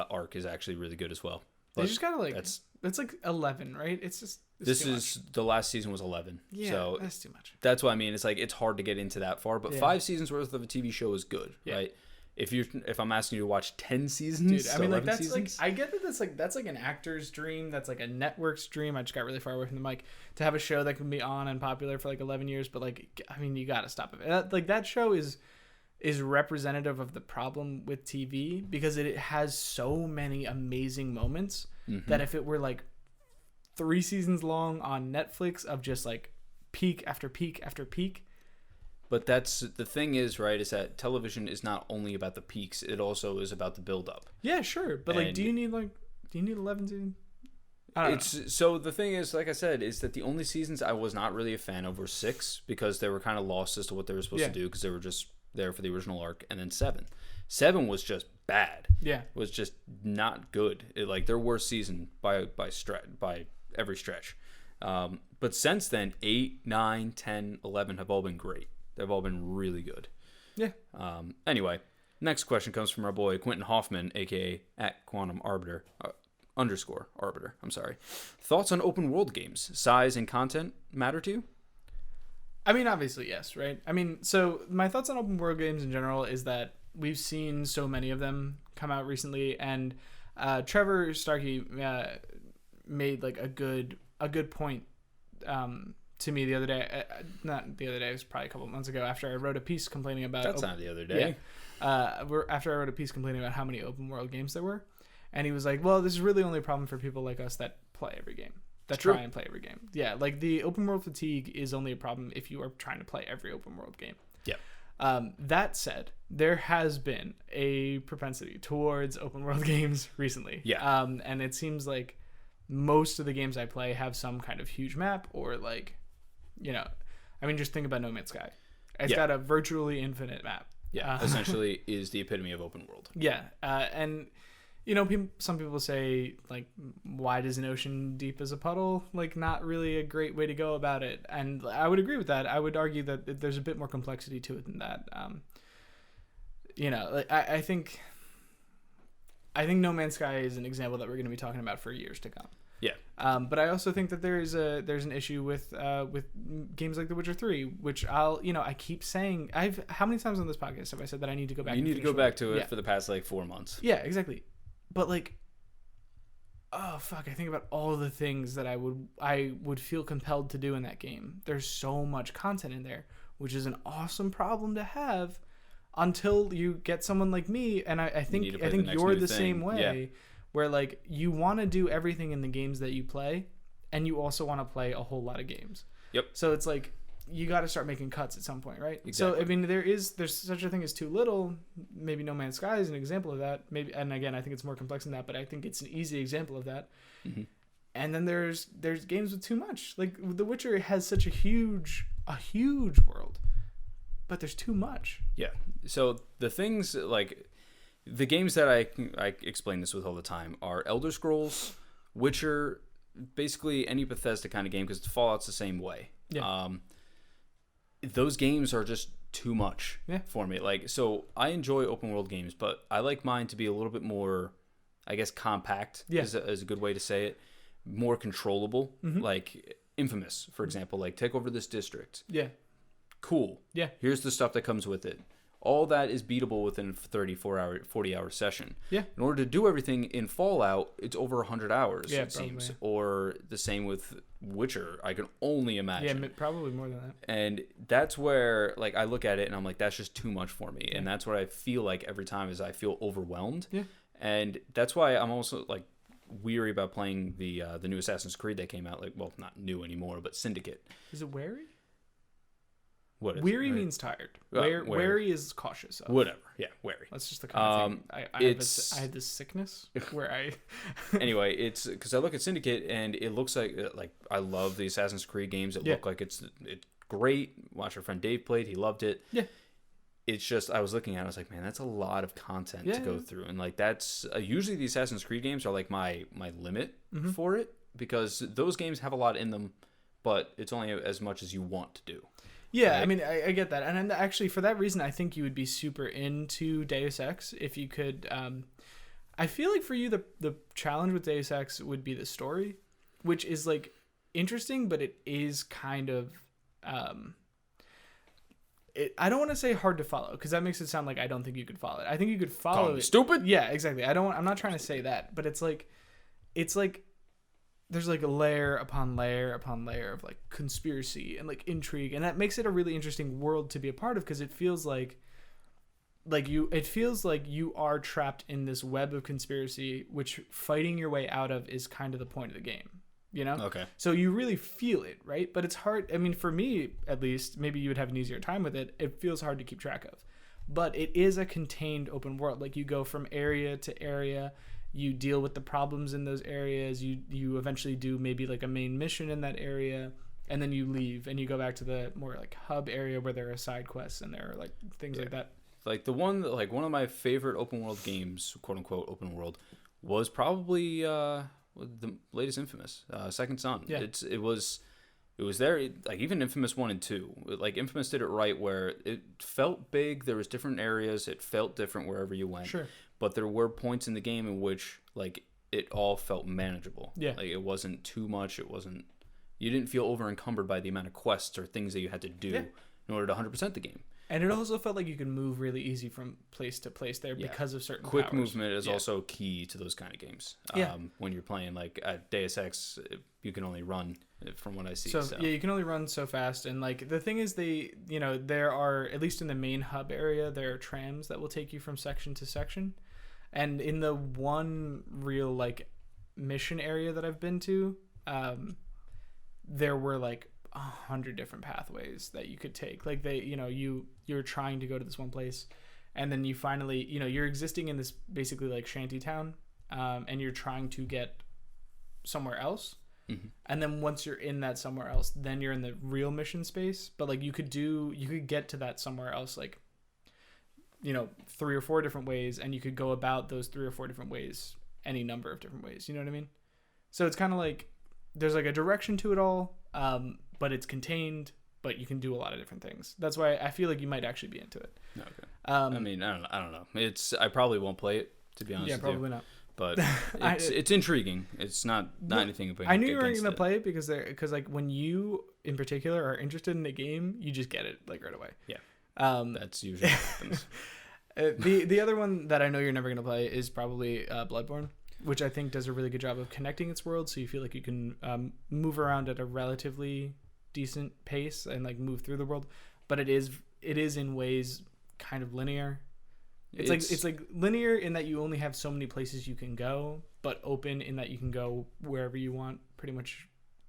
arc is actually really good as well. But they just gotta like that's like 11, right? It's the last season was 11. Yeah, so that's too much. That's what I mean. It's like it's hard to get into that far, but 5 seasons worth of a TV show is good, right? If I'm asking you to watch 10 seasons, dude, I mean, like that's seasons? like I get that that's like an actor's dream. That's like a network's dream. I just got really far away from the mic to have a show that can be on and popular for like 11 years. But like, I mean, you got to stop it. Like that show is representative of the problem with TV because it has so many amazing moments that if it were like 3 seasons long on Netflix of just like peak after peak after peak. But that's the thing is, right, is that television is not only about the peaks, it also is about the build up. Yeah, sure. But like do you need 11 seasons? So the thing is, like I said, is that the only seasons I was not really a fan of were 6 because they were kind of lost as to what they were supposed to do because they were just there for the original arc, and then 7 was just bad. Yeah, was just not good. Like their worst season by every stretch. But since then, 8, 9, 10, 11 have all been great. They've all been really good. Yeah. Anyway, next question comes from our boy Quentin Hoffman, aka @QuantumArbiter _Arbiter. I'm sorry. Thoughts on open world games? Size and content matter to you? I mean, obviously, yes, right? I mean, so my thoughts on open world games in general is that we've seen so many of them come out recently, and Trevor Starkey made like a good point to me the other day. Not the other day, it was probably a couple of months ago after I wrote a piece complaining about... That's not the other day. Yeah. After I wrote a piece complaining about how many open world games there were. And he was like, well, this is really only a problem for people like us that play every game. That try and play every game. Yeah, like the open world fatigue is only a problem if you are trying to play every open world game. Yeah. That said, there has been a propensity towards open world games recently. Yeah. And it seems like most of the games I play have some kind of huge map or like, you know, I mean, just think about No Man's Sky. It's got a virtually infinite map. Yeah, essentially is the epitome of open world. Yeah, and you know, some people say like, wide as an ocean, deep as a puddle. Like, not really a great way to go about it. And I would agree with that. I would argue that there's a bit more complexity to it than that. You know, like, I think No Man's Sky is an example that we're going to be talking about for years to come. Yeah. But I also think that there's an issue with games like The Witcher 3, which I keep saying. How many times on this podcast have I said that I need to go back? You need to go back to it for the past like 4 months. Yeah, exactly. But like, oh fuck! I think about all the things that I would feel compelled to do in that game. There's so much content in there, which is an awesome problem to have, until you get someone like me, and I think you're the same way. Yeah. Where like you want to do everything in the games that you play, and you also want to play a whole lot of games. Yep. So it's like you got to start making cuts at some point, right? Exactly. So I mean, there's such a thing as too little. Maybe No Man's Sky is an example of that. Maybe, and again, I think it's more complex than that, but I think it's an easy example of that. Mm-hmm. And then there's games with too much. Like The Witcher has such a huge world, but there's too much. Yeah. So the things like. The games that I explain this with all the time are Elder Scrolls, Witcher, basically any Bethesda kind of game, because Fallout's the same way. Yeah. Those games are just too much for me. Like, so I enjoy open world games, but I like mine to be a little bit more, I guess, compact is a good way to say it. More controllable. Mm-hmm. Like Infamous, for example. Like, take over this district. Yeah. Cool. Yeah. Here's the stuff that comes with it. All that is beatable within a 40-hour session. Yeah. In order to do everything in Fallout, it's over 100 hours, it seems. Or the same with Witcher, I can only imagine. Yeah, probably more than that. And that's where like I look at it and I'm like, that's just too much for me. Yeah. And that's what I feel like every time is I feel overwhelmed. Yeah. And that's why I'm also like weary about playing the new Assassin's Creed that came out. Like, well, not new anymore, but Syndicate. Is it wary? What is weary it, right? means tired. Wary. Wary is cautious of. Whatever. Yeah, wary. That's just the kind of thing. I had this sickness where I. Anyway, it's because I look at Syndicate and it looks like I love the Assassin's Creed games. It look like it's great. Watch our friend Dave played. He loved it. Yeah. It's just I was looking at it, I was like, man, that's a lot of content to go through, and like that's usually the Assassin's Creed games are like my limit for it, because those games have a lot in them, but it's only as much as you want to do. Yeah, right? I mean, I get that, and actually for that reason, I think you would be super into Deus Ex if you could. I feel like for you, the challenge with Deus Ex would be the story, which is like interesting, but it is kind of. I don't want to say hard to follow, because that makes it sound like I don't think you could follow it. I think you could follow it. Stupid? Yeah, exactly. I'm not trying to say that, but it's like there's like a layer upon layer upon layer of like conspiracy and like intrigue, and that makes it a really interesting world to be a part of, because it feels like you are trapped in this web of conspiracy, which fighting your way out of is kind of the point of the game. You know? Okay. So you really feel it, right? But it's hard. I mean, for me, at least, maybe you would have an easier time with it. It feels hard to keep track of. But it is a contained open world. Like, you go from area to area. You deal with the problems in those areas. You eventually do maybe like a main mission in that area. And then you leave and you go back to the more like hub area where there are side quests and there are like things like that. Like one of my favorite open world games, quote unquote open world, was probably the latest Infamous, Second Son. Yeah. It was there, like even Infamous 1 and 2. Like Infamous did it right where it felt big, there was different areas, it felt different wherever you went. Sure. But there were points in the game in which like it all felt manageable. Yeah. Like it wasn't too much, you didn't feel over encumbered by the amount of quests or things that you had to do in order to 100% the game. And it also felt like you could move really easy from place to place there because of certain quick powers. Movement is also key to those kind of games. When you're playing like at Deus Ex, you can only run, from what I see. So yeah, you can only run so fast. And like the thing is, there are, at least in the main hub area, there are trams that will take you from section to section. And in the one real like mission area that I've been to, there were like 100 different pathways that you could take. Like you're trying to go to this one place, and then you finally, you're existing in this basically like shanty town, and you're trying to get somewhere else. Mm-hmm. And then once you're in that somewhere else, then you're in the real mission space. But like you could get to that somewhere else like 3 or 4 different ways, and you could go about those 3 or 4 different ways any number of different ways. You know what I mean? So it's kind of like there's like a direction to it all, but it's contained, but you can do a lot of different things. That's why I feel like you might actually be into it. Okay. I mean, I don't know. I probably won't play it, to be honest. Yeah, probably not. But it's intriguing. It's not anything. I knew you weren't gonna play it because like when you in particular are interested in a game, you just get it like right away. Yeah. That's usually what happens. The other one that I know you're never gonna play is probably Bloodborne, which I think does a really good job of connecting its world, so you feel like you can move around at a relatively decent pace and like move through the world. But it is in ways kind of linear. It's like linear in that you only have so many places you can go, but open in that you can go wherever you want, pretty much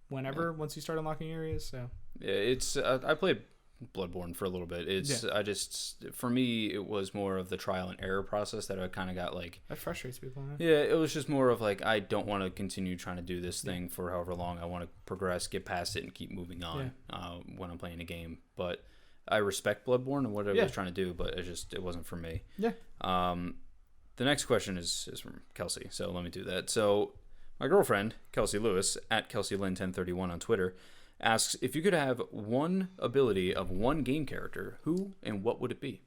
whenever once you start unlocking areas. So yeah, I played Bloodborne for a little bit. For me it was more of the trial and error process that I kind of got like that frustrates people. Man. Yeah, it was just more of like I don't want to continue trying to do this thing for however long. I want to progress, get past it, and keep moving on when I'm playing a game. But I respect Bloodborne and what it was trying to do, but it wasn't for me. Yeah. The next question is from Kelsey, so let me do that. So my girlfriend Kelsey Lewis at KelseyLynn1031 on Twitter asks, if you could have one ability of one game character, who and what would it be?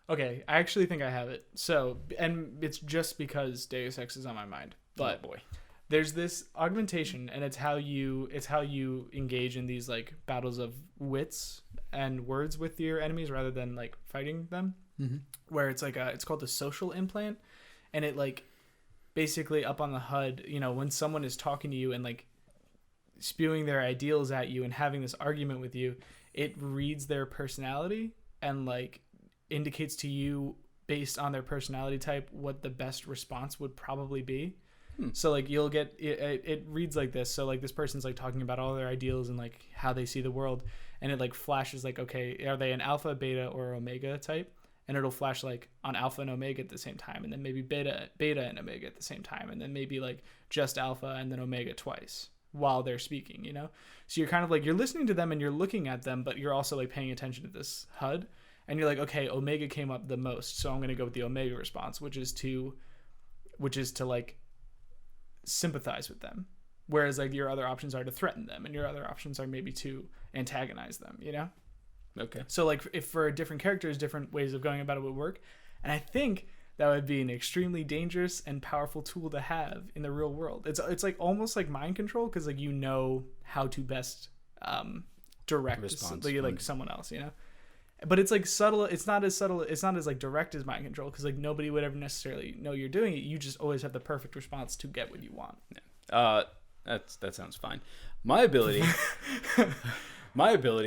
Okay, I actually think I have it. So, and it's just because Deus Ex is on my mind. But boy, there's this augmentation, and it's how you engage in these like battles of wits and words with your enemies rather than like fighting them. Mm-hmm. Where it's like it's called the social implant, and it like basically up on the HUD, when someone is talking to you and like spewing their ideals at you and having this argument with you, it reads their personality and like indicates to you based on their personality type what the best response would probably be. So like you'll get it reads like this. So like this person's like talking about all their ideals and like how they see the world, and it like flashes like, okay, are they an alpha, beta, or omega type? And it'll flash like on alpha and omega at the same time, and then maybe beta and omega at the same time, and then maybe like just alpha and then omega twice while they're speaking, you know? So you're kind of like, you're listening to them and you're looking at them, but you're also like paying attention to this HUD, and you're like, okay, omega came up the most, so I'm going to go with the omega response, which is to like sympathize with them. Whereas like your other options are to threaten them, and your other options are maybe to antagonize them, you know? Okay. So like if for different characters, different ways of going about it would work. And I think that would be an extremely dangerous and powerful tool to have in the real world. It's like almost like mind control, because like you know how to best direct like someone else, you know? But it's like subtle. It's not as subtle. It's not as like direct as mind control, because like nobody would ever necessarily know you're doing it. You just always have the perfect response to get what you want. Yeah. That sounds fine. My ability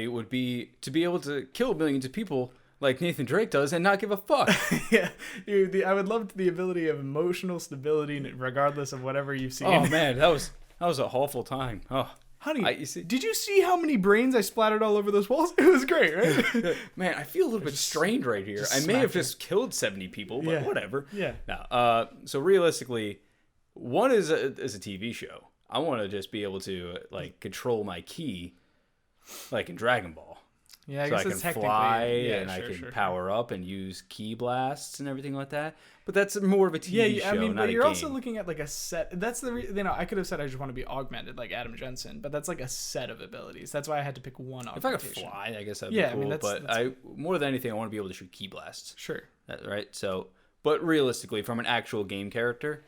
would be to be able to kill millions of people like Nathan Drake does and not give a fuck. Yeah, I would love the ability of emotional stability regardless of whatever you've seen. Oh man, that was a awful time. Oh. Honey, did you see how many brains I splattered all over those walls? It was great, right? Man, I feel a little bit strained right here. I may have just killed 70 people, but whatever. Yeah. No. So realistically, one is a TV show. I want to just be able to like control my ki, like in Dragon Ball. Yeah, I can fly and I can power up and use ki blasts and everything like that. But that's more of a TV show, I mean, not but a you're game. Also looking at like a set. That's I could have said I just want to be augmented like Adam Jensen, but that's like a set of abilities. That's why I had to pick one augmentation. If I could fly, I guess that'd be cool. But more than anything, I want to be able to shoot ki blasts. Sure. Right. So, but realistically, from an actual game character,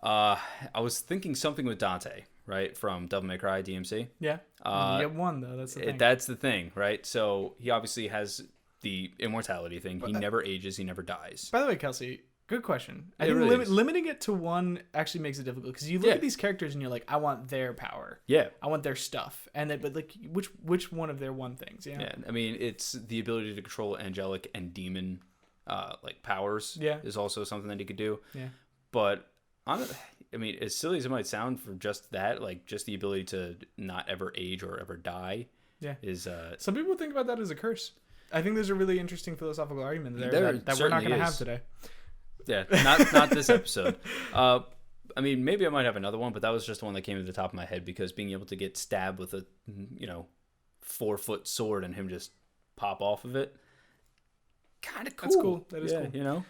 I was thinking something with Dante. Right, from Devil May Cry DMC. Yeah, you get one though. That's the thing. That's the thing, right? So he obviously has the immortality thing. He never ages. He never dies. By the way, Kelsey, good question. I think limiting it to one actually makes it difficult, because you look at these characters and you're like, I want their power. Yeah, I want their stuff, and then but like which one of their one things? Yeah, I mean, it's the ability to control angelic and demon like powers. Yeah, is also something that he could do. Yeah, but I mean, as silly as it might sound, for just that, like just the ability to not ever age or ever die, is. Some people think about that as a curse. I think there's a really interesting philosophical argument there that we're not going to have today. Yeah, not this episode. I mean, maybe I might have another one, but that was just the one that came to the top of my head, because being able to get stabbed with a 4-foot sword and him just pop off of it, kind of cool. That's cool. That is cool. You know.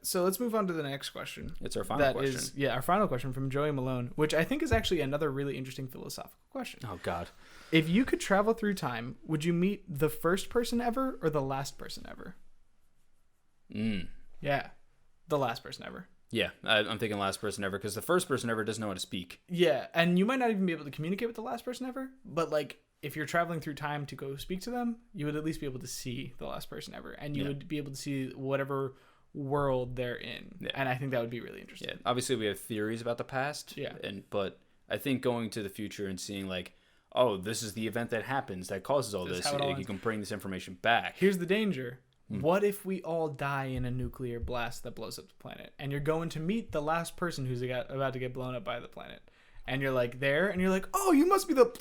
So let's move on to the next question. It's our final question. Our final question from Joey Malone, which I think is actually another really interesting philosophical question. Oh, God. If you could travel through time, would you meet the first person ever or the last person ever? Yeah, the last person ever. Yeah, I'm thinking last person ever, because the first person ever doesn't know how to speak. Yeah, and you might not even be able to communicate with the last person ever, but like if you're traveling through time to go speak to them, you would at least be able to see the last person ever, and you would be able to see whatever world they're in, and I think that would be really interesting. Yeah, obviously we have theories about the past, but I think going to the future and seeing like, oh, this is the event that happens that causes all this, you can bring this information back. Here's the danger. What if we all die in a nuclear blast that blows up the planet, and you're going to meet the last person who's about to get blown up by the planet, and you're like there, and you're like, oh, you must be the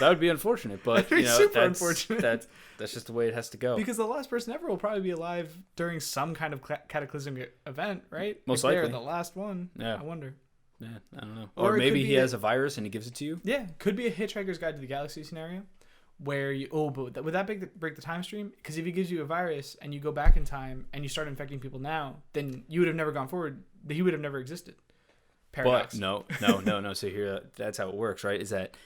that would be unfortunate, but super unfortunate. That's just the way it has to go. Because the last person ever will probably be alive during some kind of cataclysmic event, right? Most likely. They're the last one. Yeah. I wonder. Yeah, I don't know. Or maybe he has a virus and he gives it to you. Yeah, could be a Hitchhiker's Guide to the Galaxy scenario, where but would that break the time stream? Because if he gives you a virus and you go back in time and you start infecting people now, then you would have never gone forward. He would have never existed. Paradox. But no. So here, that's how it works, right? Is that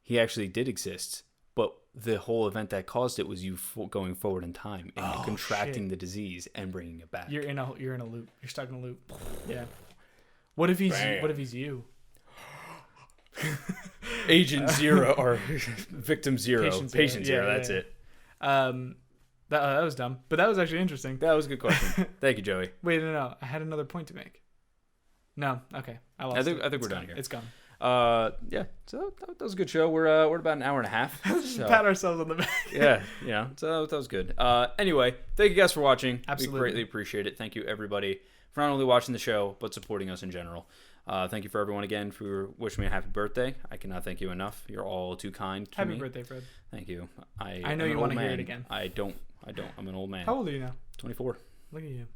he actually did exist, but the whole event that caused it was you going forward in time and contracting the disease and bringing it back. You're in a loop. You're stuck in a loop. Yeah. What if he's you? Agent Zero or Victim Zero, Patient Zero. That's it. That was dumb, but that was actually interesting. That was a good question. Thank you, Joey. Wait, no. I had another point to make. No, okay. I think we're done here. It's gone. Yeah. So that was a good show. We're about an hour and a half. So. Pat ourselves on the back. Yeah. So that was good. Anyway, thank you guys for watching. Absolutely. We greatly appreciate it. Thank you everybody for not only watching the show but supporting us in general. Thank you for everyone again for wishing me a happy birthday. I cannot thank you enough. You're all too kind to me. Happy birthday, Fred. Thank you. I know you want to hear it again. I don't. I'm an old man. How old are you now? 24. Look at you.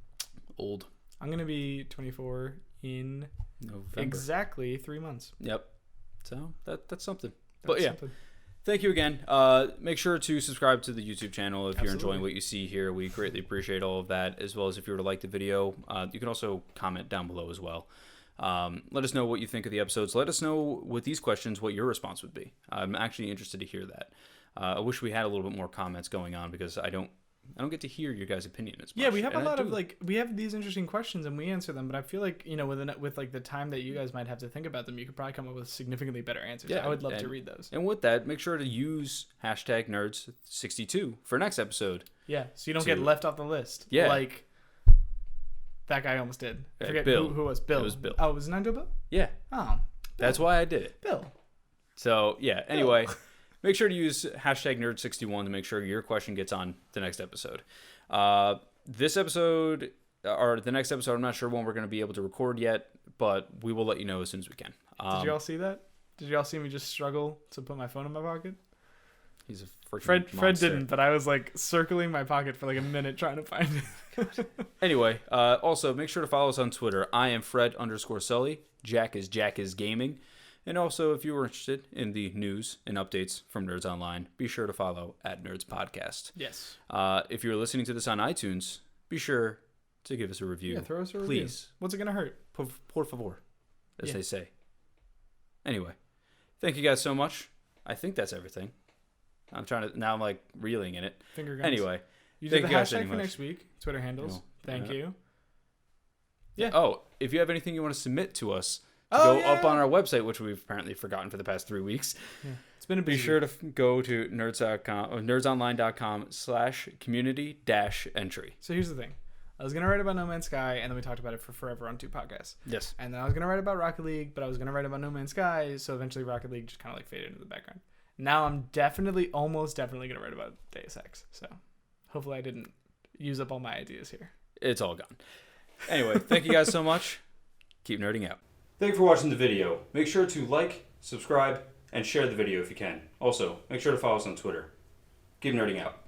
Old. I'm going to be 24 in November. Exactly 3 months. Yep. So that's something. That's something. Thank you again. Make sure to subscribe to the YouTube channel if you're enjoying what you see here. We greatly appreciate all of that, as well as if you were to like the video. You can also comment down below as well. Let us know what you think of the episodes. Let us know with these questions what your response would be. I'm actually interested to hear that. I wish we had a little bit more comments going on because I don't get to hear your guys' opinion as much. Yeah, we have a lot of we have these interesting questions and we answer them, but I feel like, with like the time that you guys might have to think about them, you could probably come up with significantly better answers. Yeah, I would love to read those. And with that, make sure to use #Knerds62 for next episode. Yeah, so you don't get left off the list. Yeah. Like that guy almost did. I forget Bill. Who was Bill? It was Bill. Oh, was it not Bill? Yeah. Oh. That's why I did it. Bill. So, yeah, anyway, make sure to use #Nerd61 to make sure your question gets on the next episode. This episode, or the next episode, I'm not sure when we're going to be able to record yet, but we will let you know as soon as we can. Did you all see that? Did you all see me just struggle to put my phone in my pocket? He's a freaking Fred monster. didn't, but I was like circling my pocket for like a minute trying to find it. Anyway, also make sure to follow us on Twitter. I am Fred_Sully. Jack is Gaming. And also, if you were interested in the news and updates from Nerds Online, be sure to follow @NerdsPodcast. Yes. If you're listening to this on iTunes, be sure to give us a review. Yeah, throw us a review. Please. What's it going to hurt? Por favor, as they say. Anyway, thank you guys so much. I think that's everything. I'm like reeling in it. Finger guns. Anyway. You did the hashtag for next week. Twitter handles. Thank you. Yeah. Oh, if you have anything you want to submit to us, go up on our website, which we've apparently forgotten for the past 3 weeks. Yeah. It's been a busy Be sure to go to nerds.com or nerdsonline.com/community-entry. So here's the thing. I was going to write about No Man's Sky, and then we talked about it for forever on 2 podcasts. Yes. And then I was going to write about Rocket League, but I was going to write about No Man's Sky, so eventually Rocket League just kind of like faded into the background. Now I'm almost definitely going to write about Deus Ex. So hopefully I didn't use up all my ideas here. It's all gone. Anyway, thank you guys so much. Keep nerding out. Thank you for watching the video. Make sure to like, subscribe, and share the video if you can. Also, make sure to follow us on Twitter. Keep nerding out.